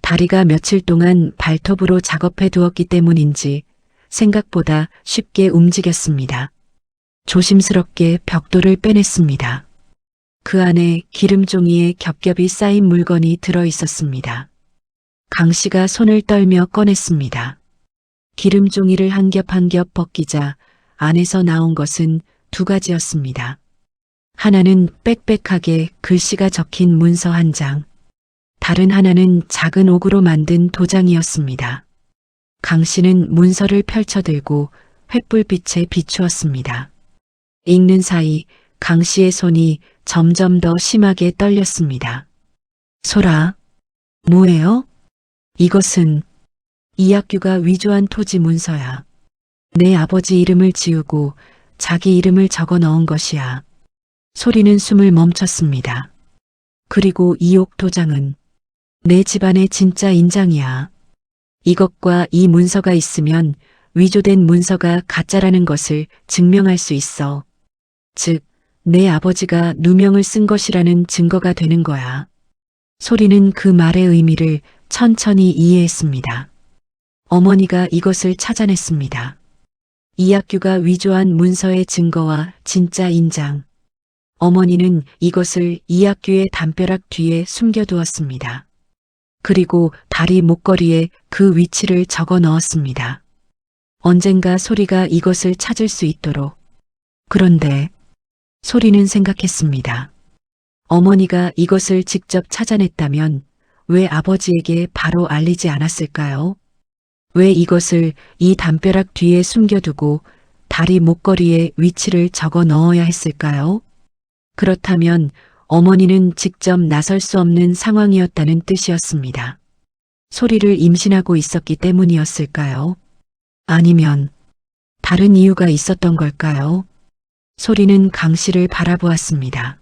다리가 며칠 동안 발톱으로 작업해 두었기 때문인지 생각보다 쉽게 움직였습니다. 조심스럽게 벽돌을 빼냈습니다. 그 안에 기름종이에 겹겹이 쌓인 물건이 들어 있었습니다. 강 씨가 손을 떨며 꺼냈습니다. 기름종이를 한 겹 한 겹 벗기자 안에서 나온 것은 두 가지였습니다. 하나는 빽빽하게 글씨가 적힌 문서 한 장. 다른 하나는 작은 옥으로 만든 도장이었습니다. 강 씨는 문서를 펼쳐들고 횃불빛에 비추었습니다. 읽는 사이 강 씨의 손이 점점 더 심하게 떨렸습니다. 소라, 뭐예요? 이것은 이학규가 위조한 토지 문서야. 내 아버지 이름을 지우고 자기 이름을 적어 넣은 것이야. 소리는 숨을 멈췄습니다. 그리고 이옥 도장은 내 집안의 진짜 인장이야. 이것과 이 문서가 있으면 위조된 문서가 가짜라는 것을 증명할 수 있어. 즉, 내 아버지가 누명을 쓴 것이라는 증거가 되는 거야. 소리는 그 말의 의미를 천천히 이해했습니다. 어머니가 이것을 찾아냈습니다. 이학규가 위조한 문서의 증거와 진짜 인장. 어머니는 이것을 이학규의 담벼락 뒤에 숨겨두었습니다. 그리고 다리 목걸이에 그 위치를 적어 넣었습니다. 언젠가 소리가 이것을 찾을 수 있도록. 그런데 소리는 생각했습니다. 어머니가 이것을 직접 찾아냈다면 왜 아버지에게 바로 알리지 않았을까요? 왜 이것을 이 담벼락 뒤에 숨겨두고 다리 목걸이에 위치를 적어 넣어야 했을까요? 그렇다면 어머니는 직접 나설 수 없는 상황이었다는 뜻이었습니다. 소리를 임신하고 있었기 때문이었을까요? 아니면 다른 이유가 있었던 걸까요? 소리는 강 씨를 바라보았습니다.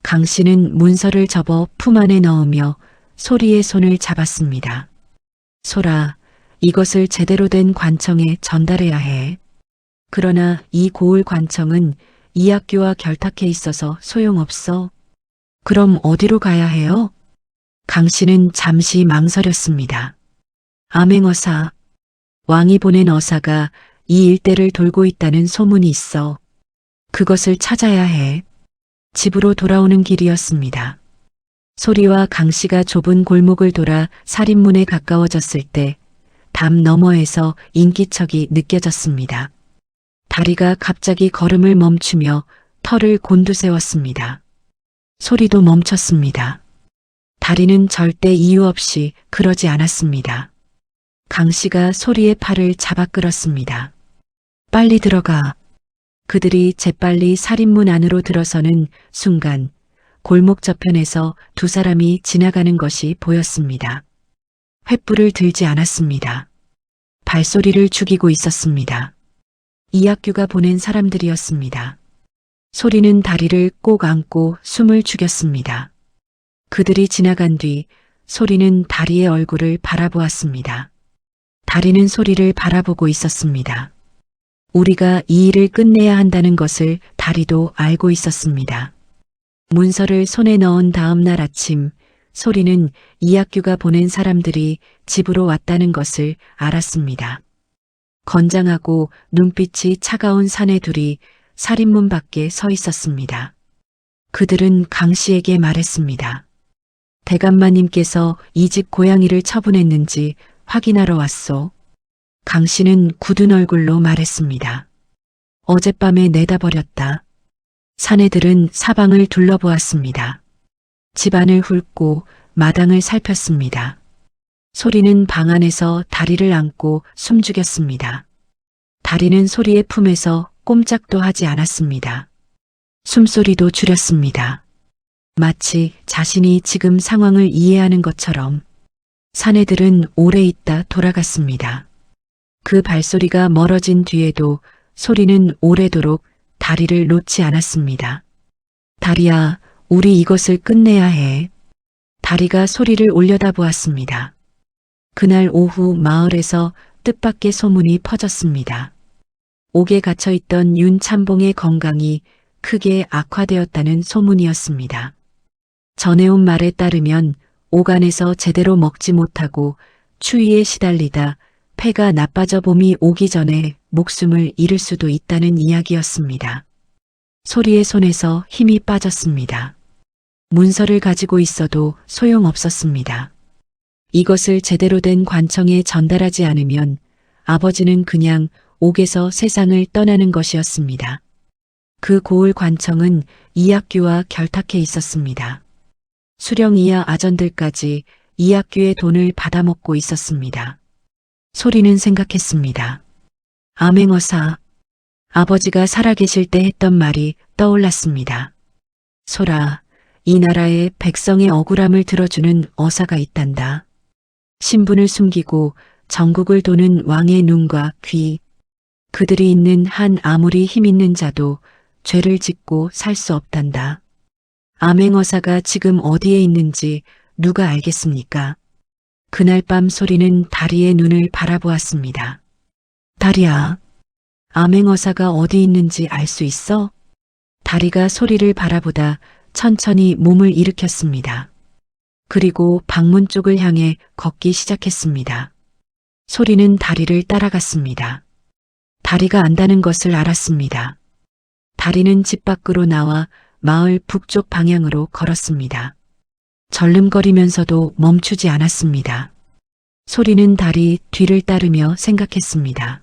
강 씨는 문서를 접어 품 안에 넣으며 소리의 손을 잡았습니다. 소라, 이것을 제대로 된 관청에 전달해야 해. 그러나 이 고을 관청은 이학규와 결탁해 있어서 소용없어. 그럼 어디로 가야 해요? 강 씨는 잠시 망설였습니다. 암행어사, 왕이 보낸 어사가 이 일대를 돌고 있다는 소문이 있어. 그것을 찾아야 해. 집으로 돌아오는 길이었습니다. 소리와 강 씨가 좁은 골목을 돌아 살인문에 가까워졌을 때 담 너머에서 인기척이 느껴졌습니다. 다리가 갑자기 걸음을 멈추며 털을 곤두세웠습니다. 소리도 멈췄습니다. 다리는 절대 이유 없이 그러지 않았습니다. 강 씨가 소리의 팔을 잡아 끌었습니다. 빨리 들어가. 그들이 재빨리 살인문 안으로 들어서는 순간 골목 저편에서 두 사람이 지나가는 것이 보였습니다. 횃불을 들지 않았습니다. 발소리를 죽이고 있었습니다. 이학규가 보낸 사람들이었습니다. 소리는 다리를 꼭 안고 숨을 죽였습니다. 그들이 지나간 뒤 소리는 다리의 얼굴을 바라보았습니다. 다리는 소리를 바라보고 있었습니다. 우리가 이 일을 끝내야 한다는 것을 다리도 알고 있었습니다. 문서를 손에 넣은 다음 날 아침, 소리는 이학규가 보낸 사람들이 집으로 왔다는 것을 알았습니다. 건장하고 눈빛이 차가운 사내 둘이 살인문 밖에 서 있었습니다. 그들은 강 씨에게 말했습니다. 대감마님께서 이 집 고양이를 처분했는지 확인하러 왔소. 강 씨는 굳은 얼굴로 말했습니다. 어젯밤에 내다버렸다. 사내들은 사방을 둘러보았습니다. 집안을 훑고 마당을 살폈습니다. 소리는 방 안에서 다리를 안고 숨죽였습니다. 다리는 소리의 품에서 꼼짝도 하지 않았습니다. 숨소리도 줄였습니다. 마치 자신이 지금 상황을 이해하는 것처럼. 사내들은 오래 있다 돌아갔습니다. 그 발소리가 멀어진 뒤에도 소리는 오래도록 다리를 놓지 않았습니다. 다리야, 우리 이것을 끝내야 해. 다리가 소리를 올려다보았습니다. 그날 오후 마을에서 뜻밖의 소문이 퍼졌습니다. 옥에 갇혀있던 윤참봉의 건강이 크게 악화되었다는 소문이었습니다. 전해온 말에 따르면 옥 안에서 제대로 먹지 못하고 추위에 시달리다 폐가 나빠져 봄이 오기 전에 목숨을 잃을 수도 있다는 이야기였습니다. 소리의 손에서 힘이 빠졌습니다. 문서를 가지고 있어도 소용없었습니다. 이것을 제대로 된 관청에 전달하지 않으면 아버지는 그냥 옥에서 세상을 떠나는 것이었습니다. 그 고을 관청은 이학규와 결탁해 있었습니다. 수령 이하 아전들까지 이학규의 돈을 받아먹고 있었습니다. 소리는 생각했습니다. 암행어사. 아버지가 살아계실 때 했던 말이 떠올랐습니다. 소라, 이 나라에 백성의 억울함을 들어주는 어사가 있단다. 신분을 숨기고 전국을 도는 왕의 눈과 귀, 그들이 있는 한 아무리 힘 있는 자도 죄를 짓고 살 수 없단다. 암행어사가 지금 어디에 있는지 누가 알겠습니까? 그날 밤 소리는 다리의 눈을 바라보았습니다. 다리야, 암행어사가 어디 있는지 알 수 있어? 다리가 소리를 바라보다 천천히 몸을 일으켰습니다. 그리고 방문 쪽을 향해 걷기 시작했습니다. 소리는 다리를 따라갔습니다. 다리가 안다는 것을 알았습니다. 다리는 집 밖으로 나와 마을 북쪽 방향으로 걸었습니다. 절름거리면서도 멈추지 않았습니다. 소리는 다리 뒤를 따르며 생각했습니다.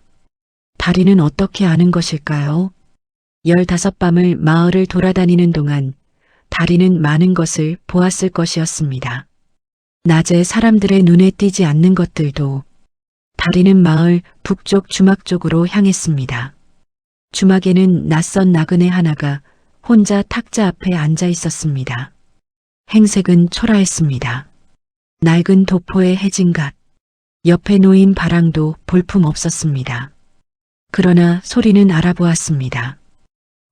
다리는 어떻게 아는 것일까요? 15밤을 마을을 돌아다니는 동안 다리는 많은 것을 보았을 것이었습니다. 낮에 사람들의 눈에 띄지 않는 것들도. 다리는 마을 북쪽 주막 쪽으로 향했습니다. 주막에는 낯선 나그네 하나가 혼자 탁자 앞에 앉아 있었습니다. 행색은 초라했습니다. 낡은 도포의 해진갓, 옆에 놓인 바랑도 볼품 없었습니다. 그러나 소리는 알아보았습니다.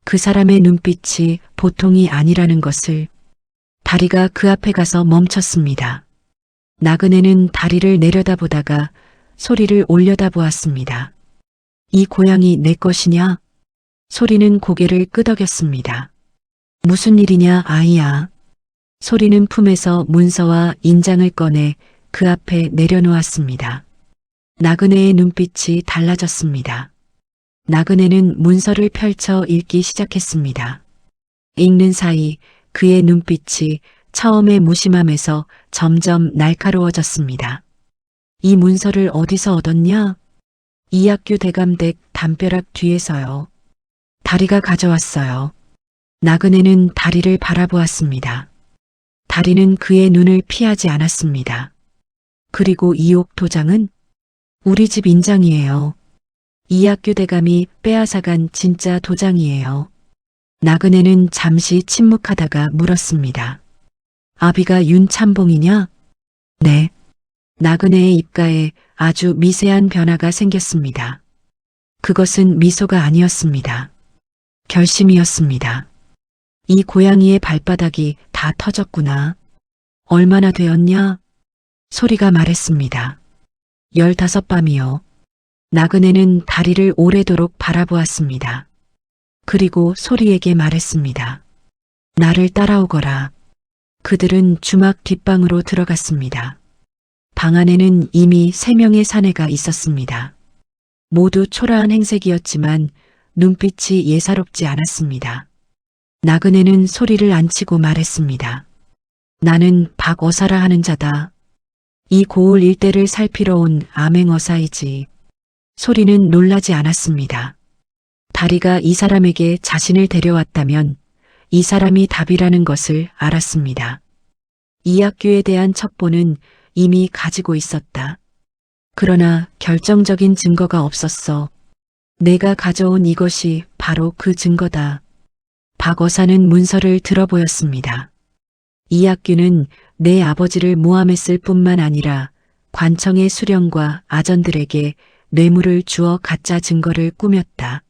그 사람의 눈빛이 보통이 아니라는 것을. 다리가 그 앞에 가서 멈췄습니다. 나그네는 다리를 내려다보다가 소리를 올려다보았습니다. 이 고향이 내 것이냐? 소리는 고개를 끄덕였습니다. 무슨 일이냐, 아이야? 소리는 품에서 문서와 인장을 꺼내 그 앞에 내려놓았습니다. 나그네의 눈빛이 달라졌습니다. 나그네는 문서를 펼쳐 읽기 시작했습니다. 읽는 사이 그의 눈빛이 처음의 무심함에서 점점 날카로워졌습니다. 이 문서를 어디서 얻었냐? 이학규 대감댁 담벼락 뒤에서요. 다리가 가져왔어요. 나그네는 다리를 바라보았습니다. 다리는 그의 눈을 피하지 않았습니다. 그리고 이옥 도장은? 우리 집 인장이에요. 이학규 대감이 빼앗아간 진짜 도장이에요. 나그네는 잠시 침묵하다가 물었습니다. 아비가 윤참봉이냐? 네. 나그네의 입가에 아주 미세한 변화가 생겼습니다. 그것은 미소가 아니었습니다. 결심이었습니다. 이 고양이의 발바닥이 다 터졌구나. 얼마나 되었냐? 소리가 말했습니다. 15밤이요. 나그네는 다리를 오래도록 바라보았습니다. 그리고 소리에게 말했습니다. 나를 따라오거라. 그들은 주막 뒷방으로 들어갔습니다. 방 안에는 이미 3명의 사내가 있었습니다. 모두 초라한 행색이었지만 눈빛이 예사롭지 않았습니다. 나그네는 소리를 안치고 말했습니다. 나는 박어사라 하는 자다. 이 고을 일대를 살피러 온 암행어사이지. 소리는 놀라지 않았습니다. 다리가 이 사람에게 자신을 데려왔다면 이 사람이 답이라는 것을 알았습니다. 이학규에 대한 첩보는 이미 가지고 있었다. 그러나 결정적인 증거가 없었어. 내가 가져온 이것이 바로 그 증거다. 박어사는 문서를 들어보였습니다. 이학규는 내 아버지를 모함했을 뿐만 아니라 관청의 수령과 아전들에게 뇌물을 주어 가짜 증거를 꾸몄다.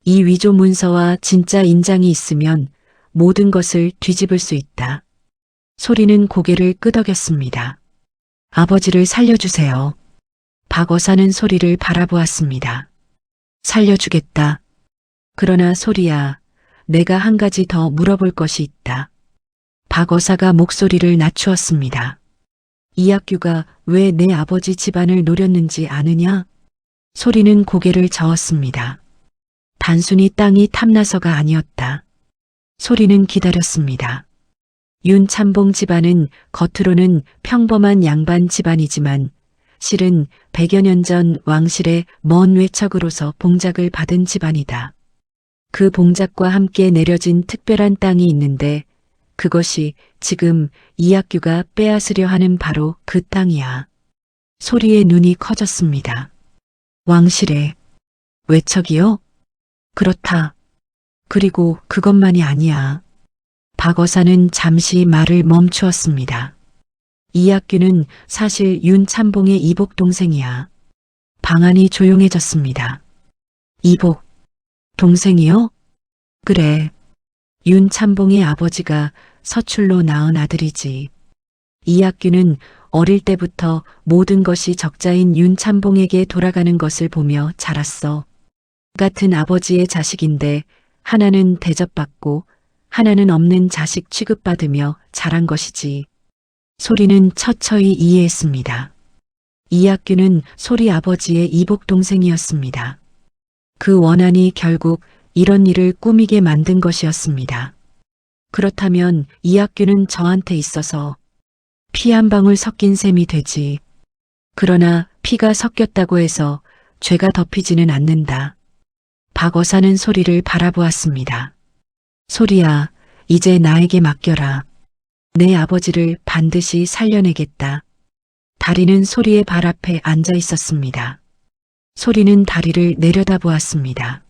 이 위조 문서와 진짜 인장이 있으면 모든 것을 뒤집을 수 있다. 소리는 고개를 끄덕였습니다. 아버지를 살려주세요. 박어사는 소리를 바라보았습니다. 살려주겠다. 그러나 소리야, 내가 한 가지 더 물어볼 것이 있다. 박어사가 목소리를 낮추었습니다. 이학규가 왜 내 아버지 집안을 노렸는지 아느냐? 소리는 고개를 저었습니다. 단순히 땅이 탐나서가 아니었다. 소리는 기다렸습니다. 윤참봉 집안은 겉으로는 평범한 양반 집안이지만 실은 100여 년 전 왕실의 먼 외척으로서 봉작을 받은 집안이다. 그 봉작과 함께 내려진 특별한 땅이 있는데 그것이 지금 이학규가 빼앗으려 하는 바로 그 땅이야. 소리의 눈이 커졌습니다. 왕실에 외척이요? 그렇다. 그리고 그것만이 아니야. 박어사는 잠시 말을 멈추었습니다. 이학규는 사실 윤참봉의 이복 동생이야. 방안이 조용해졌습니다. 이복 동생이요? 그래. 윤참봉의 아버지가 서출로 낳은 아들이지. 이학규는 어릴 때부터 모든 것이 적자인 윤참봉에게 돌아가는 것을 보며 자랐어. 같은 아버지의 자식인데 하나는 대접받고 하나는 없는 자식 취급받으며 자란 것이지. 소리는 처처히 이해했습니다. 이학규는 소리 아버지의 이복 동생이었습니다. 그 원한이 결국 이런 일을 꾸미게 만든 것이었습니다. 그렇다면 이학규는 저한테 있어서 피 한 방울 섞인 셈이 되지. 그러나 피가 섞였다고 해서 죄가 덮이지는 않는다. 박어사는 소리를 바라보았습니다. 소리야, 이제 나에게 맡겨라. 내 아버지를 반드시 살려내겠다. 다리는 소리의 발 앞에 앉아 있었습니다. 소리는 다리를 내려다보았습니다.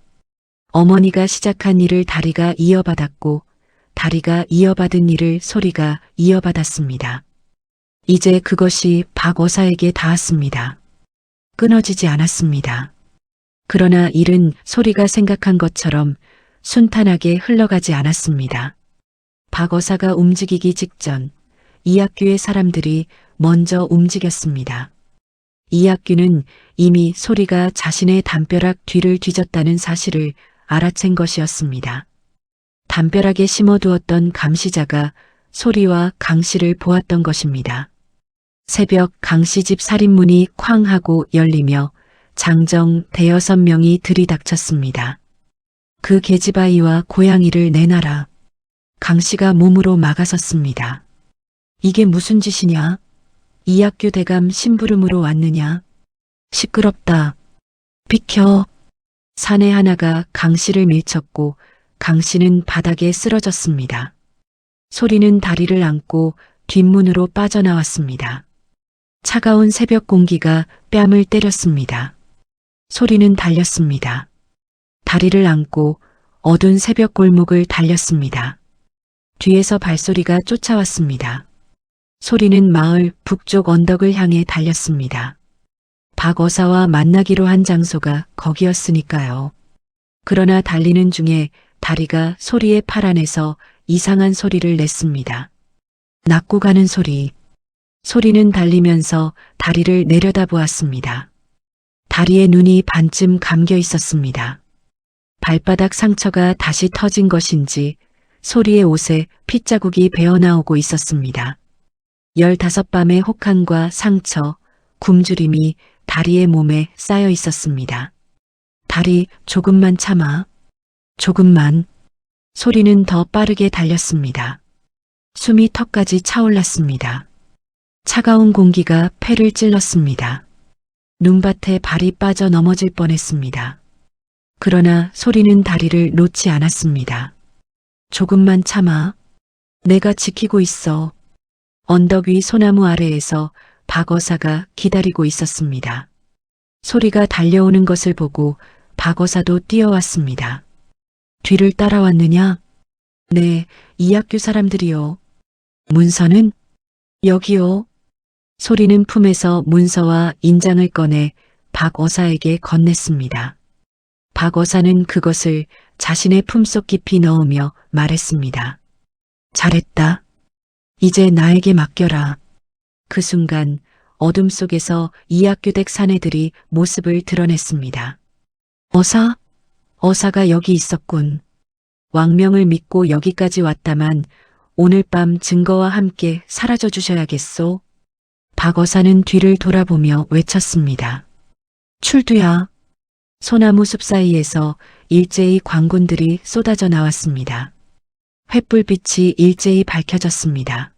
어머니가 시작한 일을 다리가 이어받았고 다리가 이어받은 일을 소리가 이어받았습니다. 이제 그것이 박어사에게 닿았습니다. 끊어지지 않았습니다. 그러나 일은 소리가 생각한 것처럼 순탄하게 흘러가지 않았습니다. 박어사가 움직이기 직전 이학규의 사람들이 먼저 움직였습니다. 이학규는 이미 소리가 자신의 담벼락 뒤를 뒤졌다는 사실을 알아챈 것이었습니다. 담벼락에 심어두었던 감시자가 소리와 강씨를 보았던 것입니다. 새벽 강씨 집 살인문이 쾅 하고 열리며 장정 5~6명이 들이닥쳤습니다. 그 계집아이와 고양이를 내놔라. 강씨가 몸으로 막아섰습니다. 이게 무슨 짓이냐? 이학규 대감 심부름으로 왔느냐? 시끄럽다. 비켜. 사내 하나가 강씨를 밀쳤고 강씨는 바닥에 쓰러졌습니다. 소리는 다리를 안고 뒷문으로 빠져나왔습니다. 차가운 새벽 공기가 뺨을 때렸습니다. 소리는 달렸습니다. 다리를 안고 어두운 새벽 골목을 달렸습니다. 뒤에서 발소리가 쫓아왔습니다. 소리는 마을 북쪽 언덕을 향해 달렸습니다. 박어사와 만나기로 한 장소가 거기였으니까요. 그러나 달리는 중에 다리가 소리의 팔 안에서 이상한 소리를 냈습니다. 낳고 가는 소리. 소리는 달리면서 다리를 내려다보았습니다. 다리의 눈이 반쯤 감겨 있었습니다. 발바닥 상처가 다시 터진 것인지 소리의 옷에 핏자국이 배어나오고 있었습니다. 15밤의 혹한과 상처, 굶주림이 다리의 몸에 쌓여 있었습니다. 다리, 조금만 참아. 조금만. 소리는 더 빠르게 달렸습니다. 숨이 턱까지 차올랐습니다. 차가운 공기가 폐를 찔렀습니다. 눈밭에 발이 빠져 넘어질 뻔했습니다. 그러나 소리는 다리를 놓지 않았습니다. 조금만 참아. 내가 지키고 있어. 언덕 위 소나무 아래에서 박어사가 기다리고 있었습니다. 소리가 달려오는 것을 보고 박어사도 뛰어왔습니다. 뒤를 따라왔느냐? 네, 이학규 사람들이요. 문서는? 여기요. 소리는 품에서 문서와 인장을 꺼내 박어사에게 건넸습니다. 박어사는 그것을 자신의 품속 깊이 넣으며 말했습니다. 잘했다. 이제 나에게 맡겨라. 그 순간 어둠 속에서 이학규댁 사내들이 모습을 드러냈습니다. 어사? 어사가 여기 있었군. 왕명을 믿고 여기까지 왔다만 오늘 밤 증거와 함께 사라져 주셔야겠소. 박어사는 뒤를 돌아보며 외쳤습니다. 출두야. 소나무 숲 사이에서 일제히 광군들이 쏟아져 나왔습니다. 횃불빛이 일제히 밝혀졌습니다.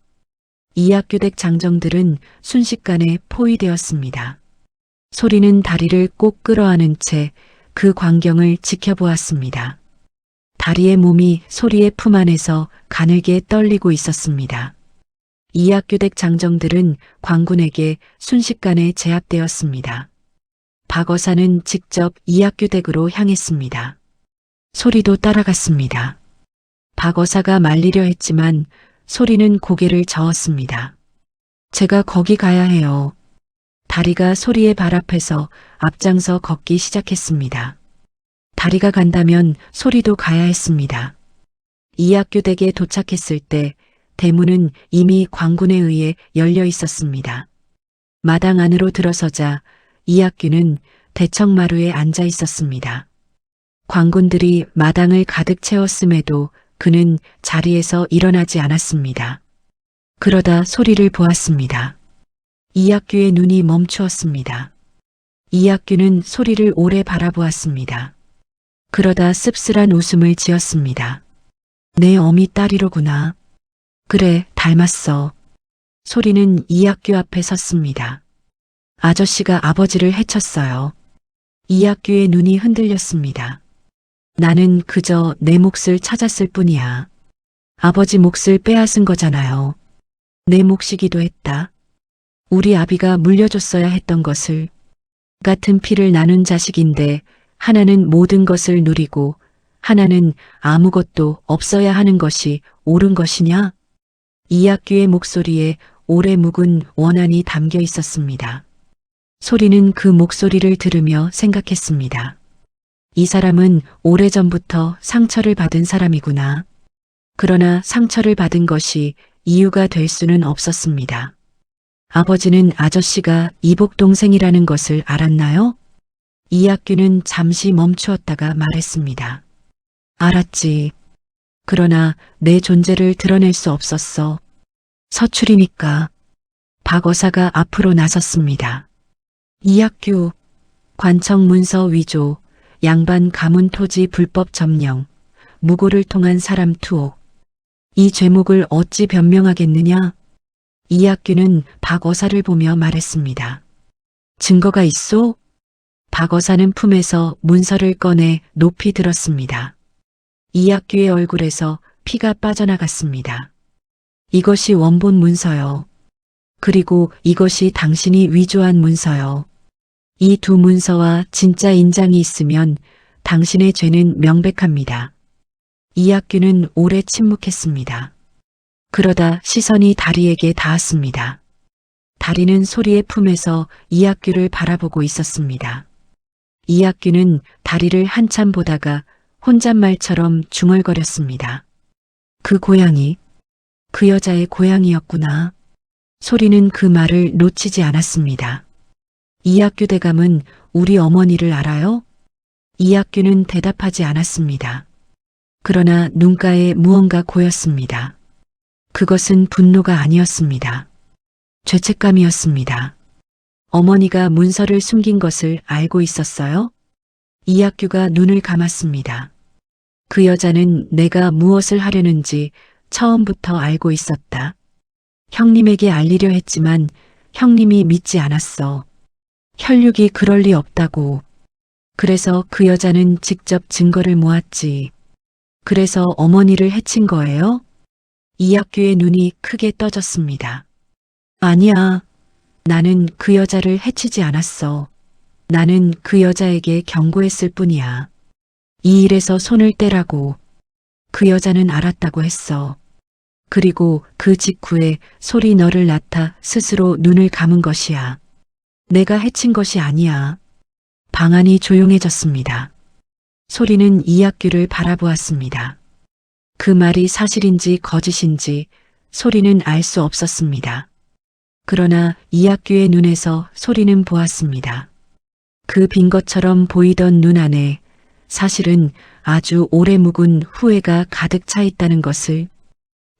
이학규댁 장정들은 순식간에 포위되었습니다. 소리는 다리를 꼭 끌어안은 채 그 광경을 지켜보았습니다. 다리의 몸이 소리의 품 안에서 가늘게 떨리고 있었습니다. 이학규댁 장정들은 광군에게 순식간에 제압되었습니다. 박어사는 직접 이학규댁으로 향했습니다. 소리도 따라갔습니다. 박어사가 말리려 했지만 소리는 고개를 저었습니다. 제가 거기 가야 해요. 다리가 소리의 발 앞에서 앞장서 걷기 시작했습니다. 다리가 간다면 소리도 가야 했습니다. 이학규댁에 도착했을 때 대문은 이미 광군에 의해 열려 있었습니다. 마당 안으로 들어서자 이학규는 대청마루에 앉아 있었습니다. 광군들이 마당을 가득 채웠음에도 그는 자리에서 일어나지 않았습니다. 그러다 소리를 보았습니다. 이학규의 눈이 멈추었습니다. 이학규는 소리를 오래 바라보았습니다. 그러다 씁쓸한 웃음을 지었습니다. 내 어미 딸이로구나. 그래, 닮았어. 소리는 이학규 앞에 섰습니다. 아저씨가 아버지를 해쳤어요. 이학규의 눈이 흔들렸습니다. 나는 그저 내 몫을 찾았을 뿐이야. 아버지 몫을 빼앗은 거잖아요. 내 몫이기도 했다. 우리 아비가 물려줬어야 했던 것을. 같은 피를 나눈 자식인데 하나는 모든 것을 누리고 하나는 아무것도 없어야 하는 것이 옳은 것이냐? 이학규의 목소리에 오래 묵은 원한이 담겨 있었습니다. 소리는 그 목소리를 들으며 생각했습니다. 이 사람은 오래전부터 상처를 받은 사람이구나. 그러나 상처를 받은 것이 이유가 될 수는 없었습니다. 아버지는 아저씨가 이복 동생이라는 것을 알았나요? 이학규는 잠시 멈추었다가 말했습니다. 알았지. 그러나 내 존재를 드러낼 수 없었어. 서출이니까. 박어사가 앞으로 나섰습니다. 이학규, 관청 문서 위조, 양반 가문 토지 불법 점령, 무고를 통한 사람 투옥. 이 죄목을 어찌 변명하겠느냐? 이학규는 박어사를 보며 말했습니다. 증거가 있소? 박어사는 품에서 문서를 꺼내 높이 들었습니다. 이학규의 얼굴에서 피가 빠져나갔습니다. 이것이 원본 문서요. 그리고 이것이 당신이 위조한 문서요. 이 두 문서와 진짜 인장이 있으면 당신의 죄는 명백합니다. 이학규는 오래 침묵했습니다. 그러다 시선이 다리에게 닿았습니다. 다리는 소리의 품에서 이학규를 바라보고 있었습니다. 이학규는 다리를 한참 보다가 혼잣말처럼 중얼거렸습니다. 그 고양이, 그 여자의 고양이였구나. 소리는 그 말을 놓치지 않았습니다. 이학규 대감은 우리 어머니를 알아요? 이학규는 대답하지 않았습니다. 그러나 눈가에 무언가 고였습니다. 그것은 분노가 아니었습니다. 죄책감이었습니다. 어머니가 문서를 숨긴 것을 알고 있었어요? 이학규가 눈을 감았습니다. 그 여자는 내가 무엇을 하려는지 처음부터 알고 있었다. 형님에게 알리려 했지만 형님이 믿지 않았어. 혈육이 그럴 리 없다고. 그래서 그 여자는 직접 증거를 모았지. 그래서 어머니를 해친 거예요? 이학규의 눈이 크게 떠졌습니다. 아니야. 나는 그 여자를 해치지 않았어. 나는 그 여자에게 경고했을 뿐이야. 이 일에서 손을 떼라고. 그 여자는 알았다고 했어. 그리고 그 직후에 소리 너를 낳다 스스로 눈을 감은 것이야. 내가 해친 것이 아니야. 방안이 조용해졌습니다. 소리는 이학규를 바라보았습니다. 그 말이 사실인지 거짓인지 소리는 알 수 없었습니다. 그러나 이학규의 눈에서 소리는 보았습니다. 그 빈 것처럼 보이던 눈 안에 사실은 아주 오래 묵은 후회가 가득 차 있다는 것을.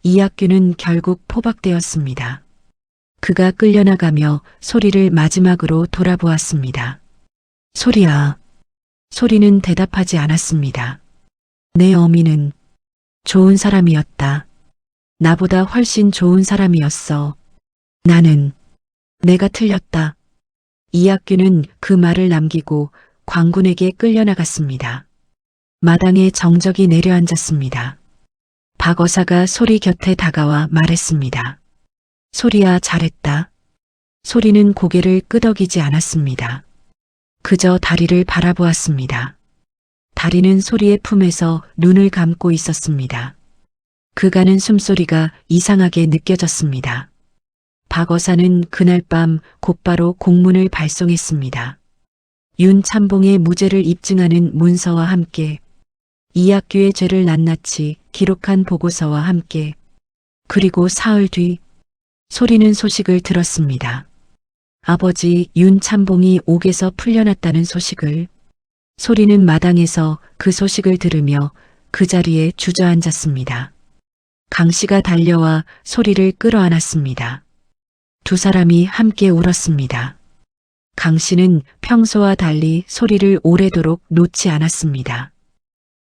이학규는 결국 포박되었습니다. 그가 끌려나가며 소리를 마지막으로 돌아보았습니다. 소리야. 소리는 대답하지 않았습니다. 내 어미는 좋은 사람이었다. 나보다 훨씬 좋은 사람이었어. 내가 틀렸다. 이학규는 그 말을 남기고 광군에게 끌려나갔습니다. 마당에 정적이 내려앉았습니다. 박어사가 소리 곁에 다가와 말했습니다. 소리야, 잘했다. 소리는 고개를 끄덕이지 않았습니다. 그저 다리를 바라보았습니다. 다리는 소리의 품에서 눈을 감고 있었습니다. 그가는 숨소리가 이상하게 느껴졌습니다. 박어사는 그날 밤 곧바로 공문을 발송했습니다. 윤참봉의 무죄를 입증하는 문서와 함께 이학규의 죄를 낱낱이 기록한 보고서와 함께 그리고 사흘 뒤 소리는 소식을 들었습니다. 아버지 윤참봉이 옥에서 풀려났다는 소식을. 소리는 마당에서 그 소식을 들으며 그 자리에 주저앉았습니다. 강 씨가 달려와 소리를 끌어안았습니다. 두 사람이 함께 울었습니다. 강 씨는 평소와 달리 소리를 오래도록 놓지 않았습니다.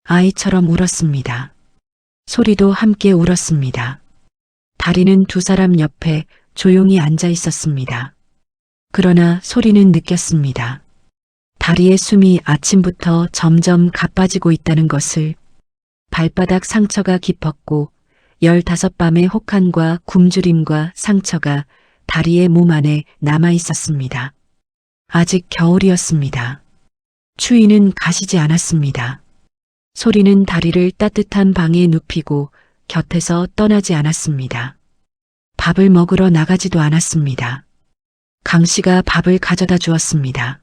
아이처럼 울었습니다. 소리도 함께 울었습니다. 다리는 두 사람 옆에 조용히 앉아 있었습니다. 그러나 소리는 느꼈습니다. 다리의 숨이 아침부터 점점 가빠지고 있다는 것을. 발바닥 상처가 깊었고 15밤의 혹한과 굶주림과 상처가 다리의 몸 안에 남아 있었습니다. 아직 겨울이었습니다. 추위는 가시지 않았습니다. 소리는 다리를 따뜻한 방에 눕히고 곁에서 떠나지 않았습니다. 밥을 먹으러 나가지도 않았습니다. 강 씨가 밥을 가져다 주었습니다.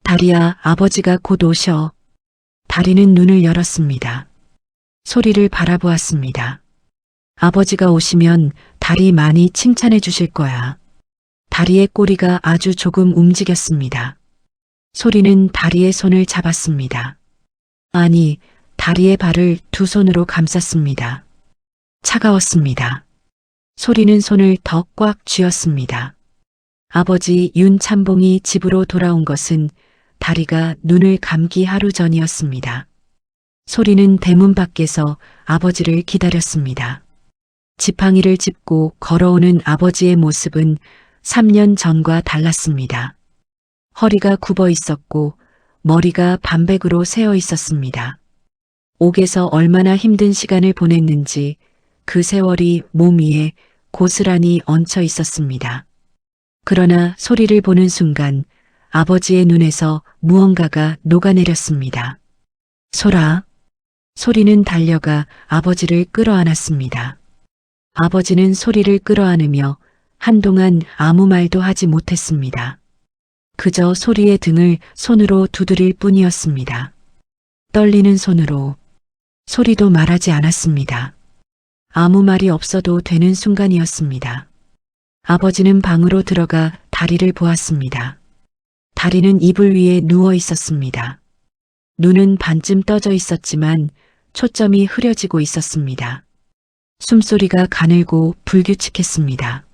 다리야, 아버지가 곧 오셔. 다리는 눈을 열었습니다. 소리를 바라보았습니다. 아버지가 오시면 다리 많이 칭찬해 주실 거야. 다리의 꼬리가 아주 조금 움직였습니다. 소리는 다리의 손을 잡았습니다. 아니, 다리의 발을 두 손으로 감쌌습니다. 차가웠습니다. 소리는 손을 더 꽉 쥐었습니다. 아버지 윤참봉이 집으로 돌아온 것은 다리가 눈을 감기 하루 전이었습니다. 소리는 대문 밖에서 아버지를 기다렸습니다. 지팡이를 짚고 걸어오는 아버지의 모습은 3년 전과 달랐습니다. 허리가 굽어 있었고 머리가 반백으로 새어 있었습니다. 옥에서 얼마나 힘든 시간을 보냈는지 그 세월이 몸 위에 고스란히 얹혀 있었습니다. 그러나 소리를 보는 순간 아버지의 눈에서 무언가가 녹아내렸습니다. 소라. 소리는 달려가 아버지를 끌어안았습니다. 아버지는 소리를 끌어안으며 한동안 아무 말도 하지 못했습니다. 그저 소리의 등을 손으로 두드릴 뿐이었습니다. 떨리는 손으로. 소리도 말하지 않았습니다. 아무 말이 없어도 되는 순간이었습니다. 아버지는 방으로 들어가 다리를 보았습니다. 다리는 이불 위에 누워 있었습니다. 눈은 반쯤 떠져 있었지만 초점이 흐려지고 있었습니다. 숨소리가 가늘고 불규칙했습니다.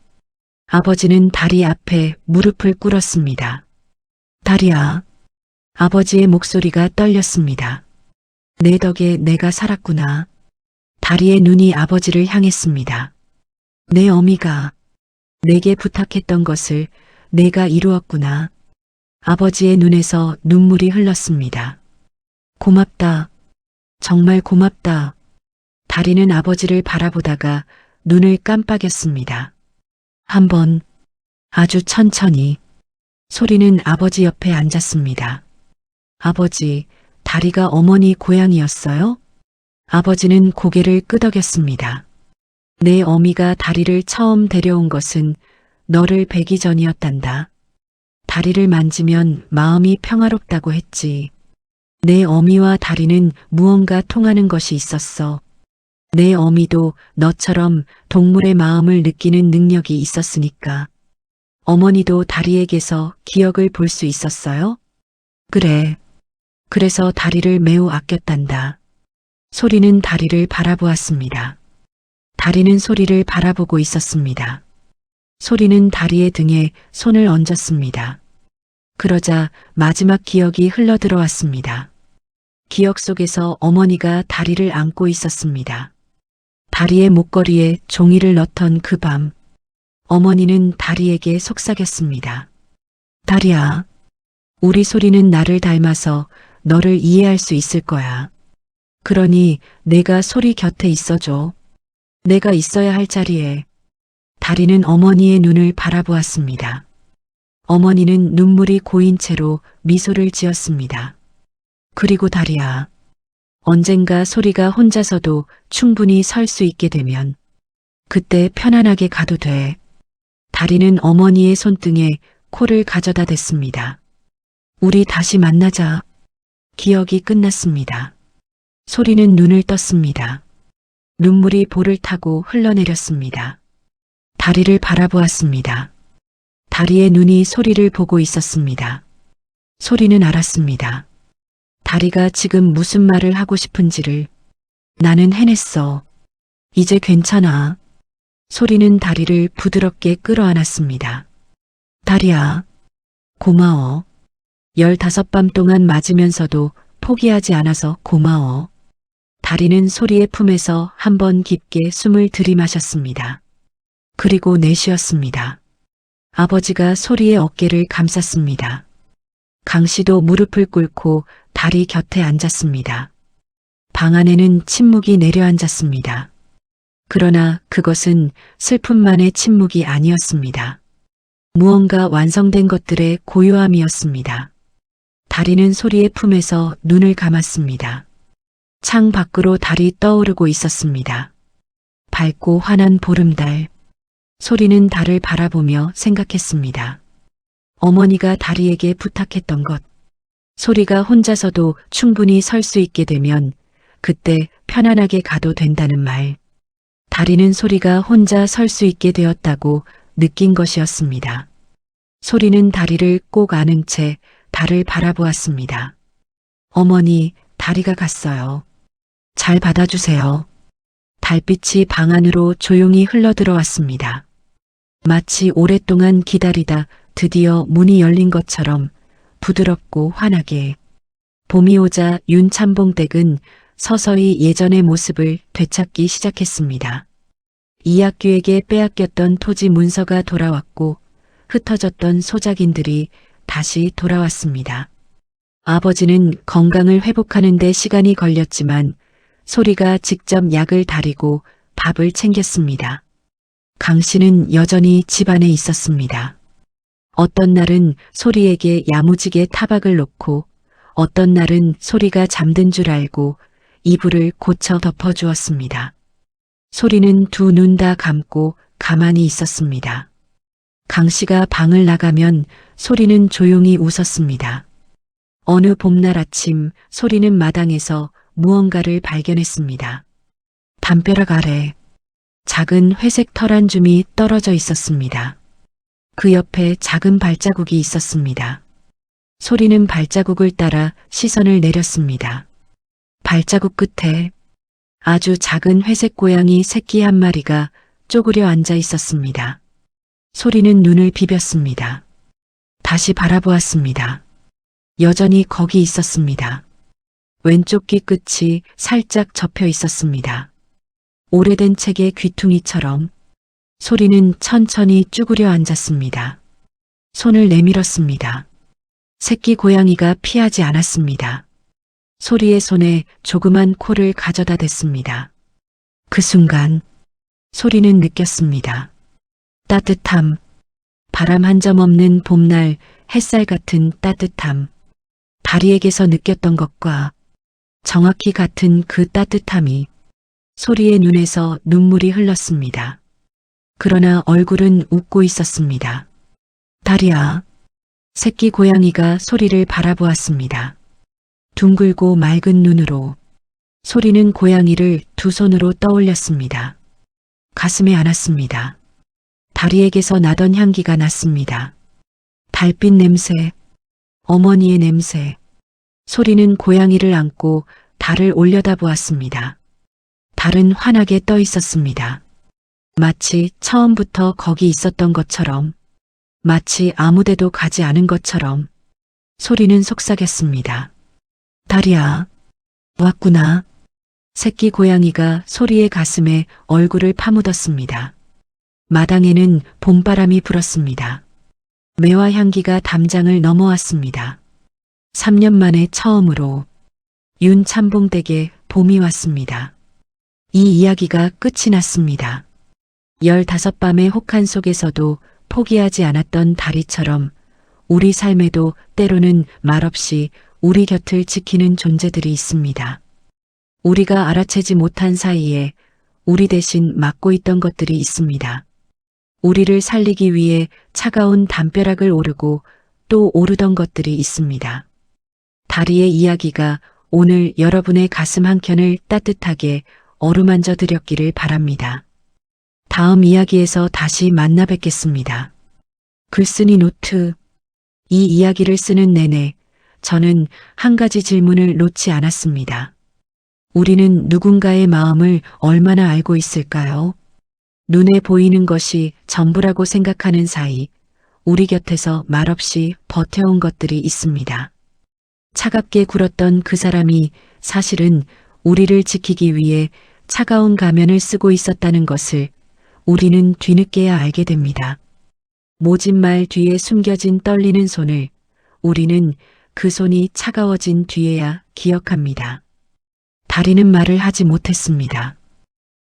아버지는 다리 앞에 무릎을 꿇었습니다. 다리야. 아버지의 목소리가 떨렸습니다. 내 덕에 내가 살았구나. 다리의 눈이 아버지를 향했습니다. 내 어미가 내게 부탁했던 것을 내가 이루었구나. 아버지의 눈에서 눈물이 흘렀습니다. 고맙다. 정말 고맙다. 다리는 아버지를 바라보다가 눈을 깜빡였습니다. 한번, 아주 천천히. 소리는 아버지 옆에 앉았습니다. 아버지, 다리가 어머니 고향이었어요? 아버지는 고개를 끄덕였습니다. 내 어미가 다리를 처음 데려온 것은 너를 뵈기 전이었단다. 다리를 만지면 마음이 평화롭다고 했지. 내 어미와 다리는 무언가 통하는 것이 있었어. 내 어미도 너처럼 동물의 마음을 느끼는 능력이 있었으니까. 어머니도 다리에게서 기억을 볼 수 있었어요? 그래. 그래서 다리를 매우 아꼈단다. 소리는 다리를 바라보았습니다. 다리는 소리를 바라보고 있었습니다. 소리는 다리의 등에 손을 얹었습니다. 그러자 마지막 기억이 흘러들어왔습니다. 기억 속에서 어머니가 다리를 안고 있었습니다. 다리의 목걸이에 종이를 넣던 그 밤, 어머니는 다리에게 속삭였습니다. 다리야, 우리 소리는 나를 닮아서 너를 이해할 수 있을 거야. 그러니 내가 소리 곁에 있어줘. 내가 있어야 할 자리에. 다리는 어머니의 눈을 바라보았습니다. 어머니는 눈물이 고인 채로 미소를 지었습니다. 그리고 다리야, 언젠가 소리가 혼자서도 충분히 설 수 있게 되면 그때 편안하게 가도 돼. 다리는 어머니의 손등에 코를 가져다 댔습니다. 우리 다시 만나자. 기억이 끝났습니다. 소리는 눈을 떴습니다. 눈물이 볼을 타고 흘러내렸습니다. 다리를 바라보았습니다. 다리의 눈이 소리를 보고 있었습니다. 소리는 알았습니다. 다리가 지금 무슨 말을 하고 싶은지를. 나는 해냈어. 이제 괜찮아. 소리는 다리를 부드럽게 끌어안았습니다. 다리야, 고마워. 15밤 동안 맞으면서도 포기하지 않아서 고마워. 다리는 소리의 품에서 한번 깊게 숨을 들이마셨습니다. 그리고 내쉬었습니다. 아버지가 소리의 어깨를 감쌌습니다. 강 씨도 무릎을 꿇고 다리 곁에 앉았습니다. 방 안에는 침묵이 내려앉았습니다. 그러나 그것은 슬픔만의 침묵이 아니었습니다. 무언가 완성된 것들의 고요함이었습니다. 다리는 소리의 품에서 눈을 감았습니다. 창 밖으로 달이 떠오르고 있었습니다. 밝고 환한 보름달. 소리는 달을 바라보며 생각했습니다. 어머니가 다리에게 부탁했던 것. 소리가 혼자서도 충분히 설 수 있게 되면 그때 편안하게 가도 된다는 말. 다리는 소리가 혼자 설 수 있게 되었다고 느낀 것이었습니다. 소리는 다리를 꼭 안은 채 달을 바라보았습니다. 어머니, 다리가 갔어요. 잘 받아주세요. 달빛이 방 안으로 조용히 흘러들어왔습니다. 마치 오랫동안 기다리다 드디어 문이 열린 것처럼 부드럽고 환하게. 봄이 오자 윤참봉 댁은 서서히 예전의 모습을 되찾기 시작했습니다. 이학규에게 빼앗겼던 토지 문서가 돌아왔고 흩어졌던 소작인들이 다시 돌아왔습니다. 아버지는 건강을 회복하는 데 시간이 걸렸지만 소리가 직접 약을 다리고 밥을 챙겼습니다. 강 씨는 여전히 집안에 있었습니다. 어떤 날은 소리에게 야무지게 타박을 놓고 어떤 날은 소리가 잠든 줄 알고 이불을 고쳐 덮어주었습니다. 소리는 두 눈 다 감고 가만히 있었습니다. 강 씨가 방을 나가면 소리는 조용히 웃었습니다. 어느 봄날 아침 소리는 마당에서 무언가를 발견했습니다. 담벼락 아래 작은 회색 털 한 줌이 떨어져 있었습니다. 그 옆에 작은 발자국이 있었습니다. 소리는 발자국을 따라 시선을 내렸습니다. 발자국 끝에 아주 작은 회색 고양이 새끼 한 마리가 쪼그려 앉아 있었습니다. 소리는 눈을 비볐습니다. 다시 바라보았습니다. 여전히 거기 있었습니다. 왼쪽 귀 끝이 살짝 접혀 있었습니다. 오래된 책의 귀퉁이처럼. 소리는 천천히 쭈그려 앉았습니다. 손을 내밀었습니다. 새끼 고양이가 피하지 않았습니다. 소리의 손에 조그만 코를 가져다 댔습니다. 그 순간 소리는 느꼈습니다. 따뜻함, 바람 한 점 없는 봄날 햇살 같은 따뜻함, 다리에게서 느꼈던 것과 정확히 같은 그 따뜻함이. 소리의 눈에서 눈물이 흘렀습니다. 그러나 얼굴은 웃고 있었습니다. 다리야. 새끼 고양이가 소리를 바라보았습니다. 둥글고 맑은 눈으로. 소리는 고양이를 두 손으로 떠올렸습니다. 가슴에 안았습니다. 다리에게서 나던 향기가 났습니다. 달빛 냄새, 어머니의 냄새. 소리는 고양이를 안고 달을 올려다보았습니다. 달은 환하게 떠 있었습니다. 마치 처음부터 거기 있었던 것처럼, 마치 아무데도 가지 않은 것처럼. 소리는 속삭였습니다. 다리야, 왔구나. 새끼 고양이가 소리의 가슴에 얼굴을 파묻었습니다. 마당에는 봄바람이 불었습니다. 매화 향기가 담장을 넘어왔습니다. 3년 만에 처음으로 윤참봉 댁에 봄이 왔습니다. 이 이야기가 끝이 났습니다. 15밤의 혹한 속에서도 포기하지 않았던 다리처럼 우리 삶에도 때로는 말없이 우리 곁을 지키는 존재들이 있습니다. 우리가 알아채지 못한 사이에 우리 대신 맡고 있던 것들이 있습니다. 우리를 살리기 위해 차가운 담벼락을 오르고 또 오르던 것들이 있습니다. 다리의 이야기가 오늘 여러분의 가슴 한켠을 따뜻하게 어루만져 드렸기를 바랍니다. 다음 이야기에서 다시 만나 뵙겠습니다. 글쓴이 노트. 이 이야기를 쓰는 내내 저는 한 가지 질문을 놓지 않았습니다. 우리는 누군가의 마음을 얼마나 알고 있을까요? 눈에 보이는 것이 전부라고 생각하는 사이 우리 곁에서 말없이 버텨온 것들이 있습니다. 차갑게 굴었던 그 사람이 사실은 우리를 지키기 위해 차가운 가면을 쓰고 있었다는 것을 우리는 뒤늦게야 알게 됩니다. 모진 말 뒤에 숨겨진 떨리는 손을 우리는 그 손이 차가워진 뒤에야 기억합니다. 다리는 말을 하지 못했습니다.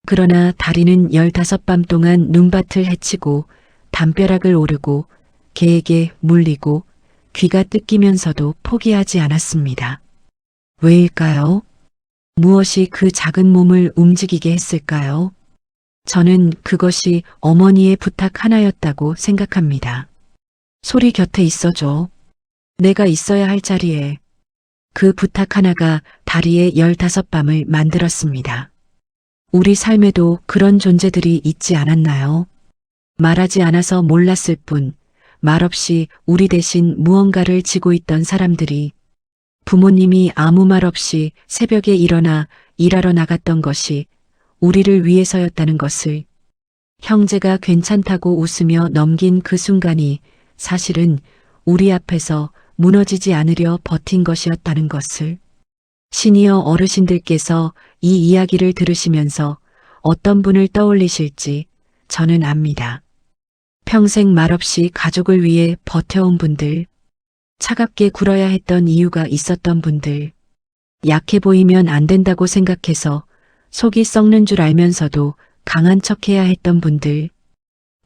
그러나 다리는 15밤 동안 눈밭을 헤치고 담벼락을 오르고 개에게 물리고 귀가 뜯기면서도 포기하지 않았습니다. 왜일까요? 무엇이 그 작은 몸을 움직이게 했을까요? 저는 그것이 어머니의 부탁 하나였다고 생각합니다. 소리 곁에 있어줘. 내가 있어야 할 자리에. 그 부탁 하나가 다리의 15밤을 만들었습니다. 우리 삶에도 그런 존재들이 있지 않았나요? 말하지 않아서 몰랐을 뿐 말없이 우리 대신 무언가를 지고 있던 사람들이 부모님이 아무 말 없이 새벽에 일어나 일하러 나갔던 것이 우리를 위해서였다는 것을 형제가 괜찮다고 웃으며 넘긴 그 순간이 사실은 우리 앞에서 무너지지 않으려 버틴 것이었다는 것을 시니어 어르신들께서 이 이야기를 들으시면서 어떤 분을 떠올리실지 저는 압니다. 평생 말없이 가족을 위해 버텨온 분들, 차갑게 굴어야 했던 이유가 있었던 분들, 약해 보이면 안 된다고 생각해서 속이 썩는 줄 알면서도 강한 척해야 했던 분들,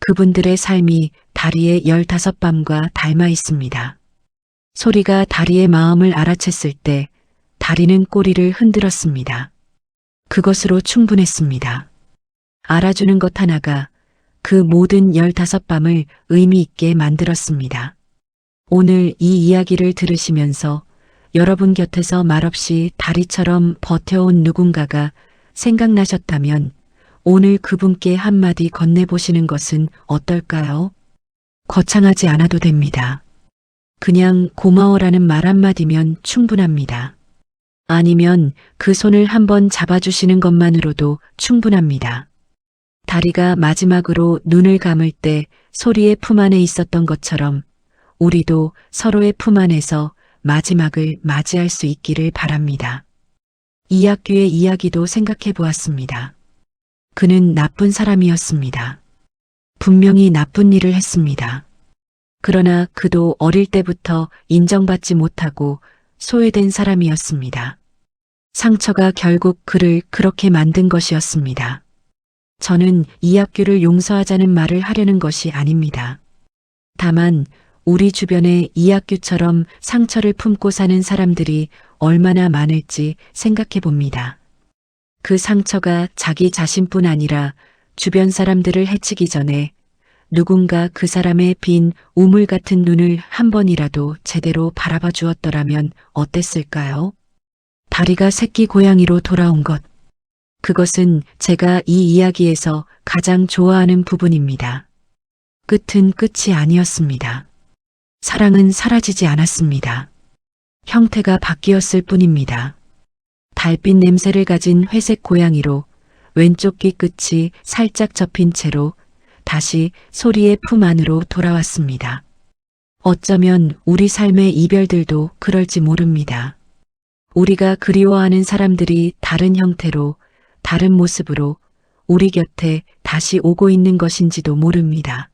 그분들의 삶이 다리의 15밤과 닮아 있습니다. 소리가 다리의 마음을 알아챘을 때 다리는 꼬리를 흔들었습니다. 그것으로 충분했습니다. 알아주는 것 하나가 그 모든 15밤을 의미 있게 만들었습니다. 오늘 이 이야기를 들으시면서 여러분 곁에서 말없이 다리처럼 버텨온 누군가가 생각나셨다면 오늘 그분께 한마디 건네보시는 것은 어떨까요? 거창하지 않아도 됩니다. 그냥 고마워라는 말 한마디면 충분합니다. 아니면 그 손을 한번 잡아주시는 것만으로도 충분합니다. 다리가 마지막으로 눈을 감을 때 소리의 품 안에 있었던 것처럼 우리도 서로의 품 안에서 마지막을 맞이할 수 있기를 바랍니다. 이학규의 이야기도 생각해 보았습니다. 그는 나쁜 사람이었습니다. 분명히 나쁜 일을 했습니다. 그러나 그도 어릴 때부터 인정받지 못하고 소외된 사람이었습니다. 상처가 결국 그를 그렇게 만든 것이었습니다. 저는 이학규를 용서하자는 말을 하려는 것이 아닙니다. 다만 우리 주변에 이학규처럼 상처를 품고 사는 사람들이 얼마나 많을지 생각해 봅니다. 그 상처가 자기 자신뿐 아니라 주변 사람들을 해치기 전에 누군가 그 사람의 빈 우물 같은 눈을 한 번이라도 제대로 바라봐 주었더라면 어땠을까요? 다리가 새끼 고양이로 돌아온 것. 그것은 제가 이 이야기에서 가장 좋아하는 부분입니다. 끝은 끝이 아니었습니다. 사랑은 사라지지 않았습니다. 형태가 바뀌었을 뿐입니다. 달빛 냄새를 가진 회색 고양이로 왼쪽 귀 끝이 살짝 접힌 채로 다시 소리의 품 안으로 돌아왔습니다. 어쩌면 우리 삶의 이별들도 그럴지 모릅니다. 우리가 그리워하는 사람들이 다른 형태로, 다른 모습으로 우리 곁에 다시 오고 있는 것인지도 모릅니다.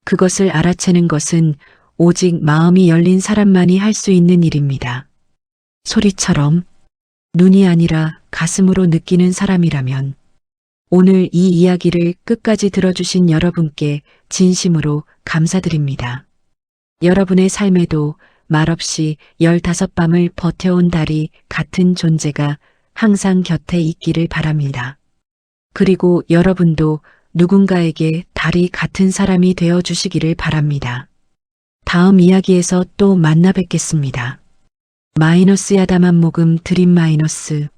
그것을 알아채는 것은 오직 마음이 열린 사람만이 할 수 있는 일입니다. 소리처럼 눈이 아니라 가슴으로 느끼는 사람이라면 오늘 이 이야기를 끝까지 들어주신 여러분께 진심으로 감사드립니다. 여러분의 삶에도 말없이 15밤을 버텨온 달이 같은 존재가 항상 곁에 있기를 바랍니다. 그리고 여러분도 누군가에게 달이 같은 사람이 되어 주시기를 바랍니다. 다음 이야기에서 또 만나 뵙겠습니다. 마이너스 야담한 모금 드림 마이너스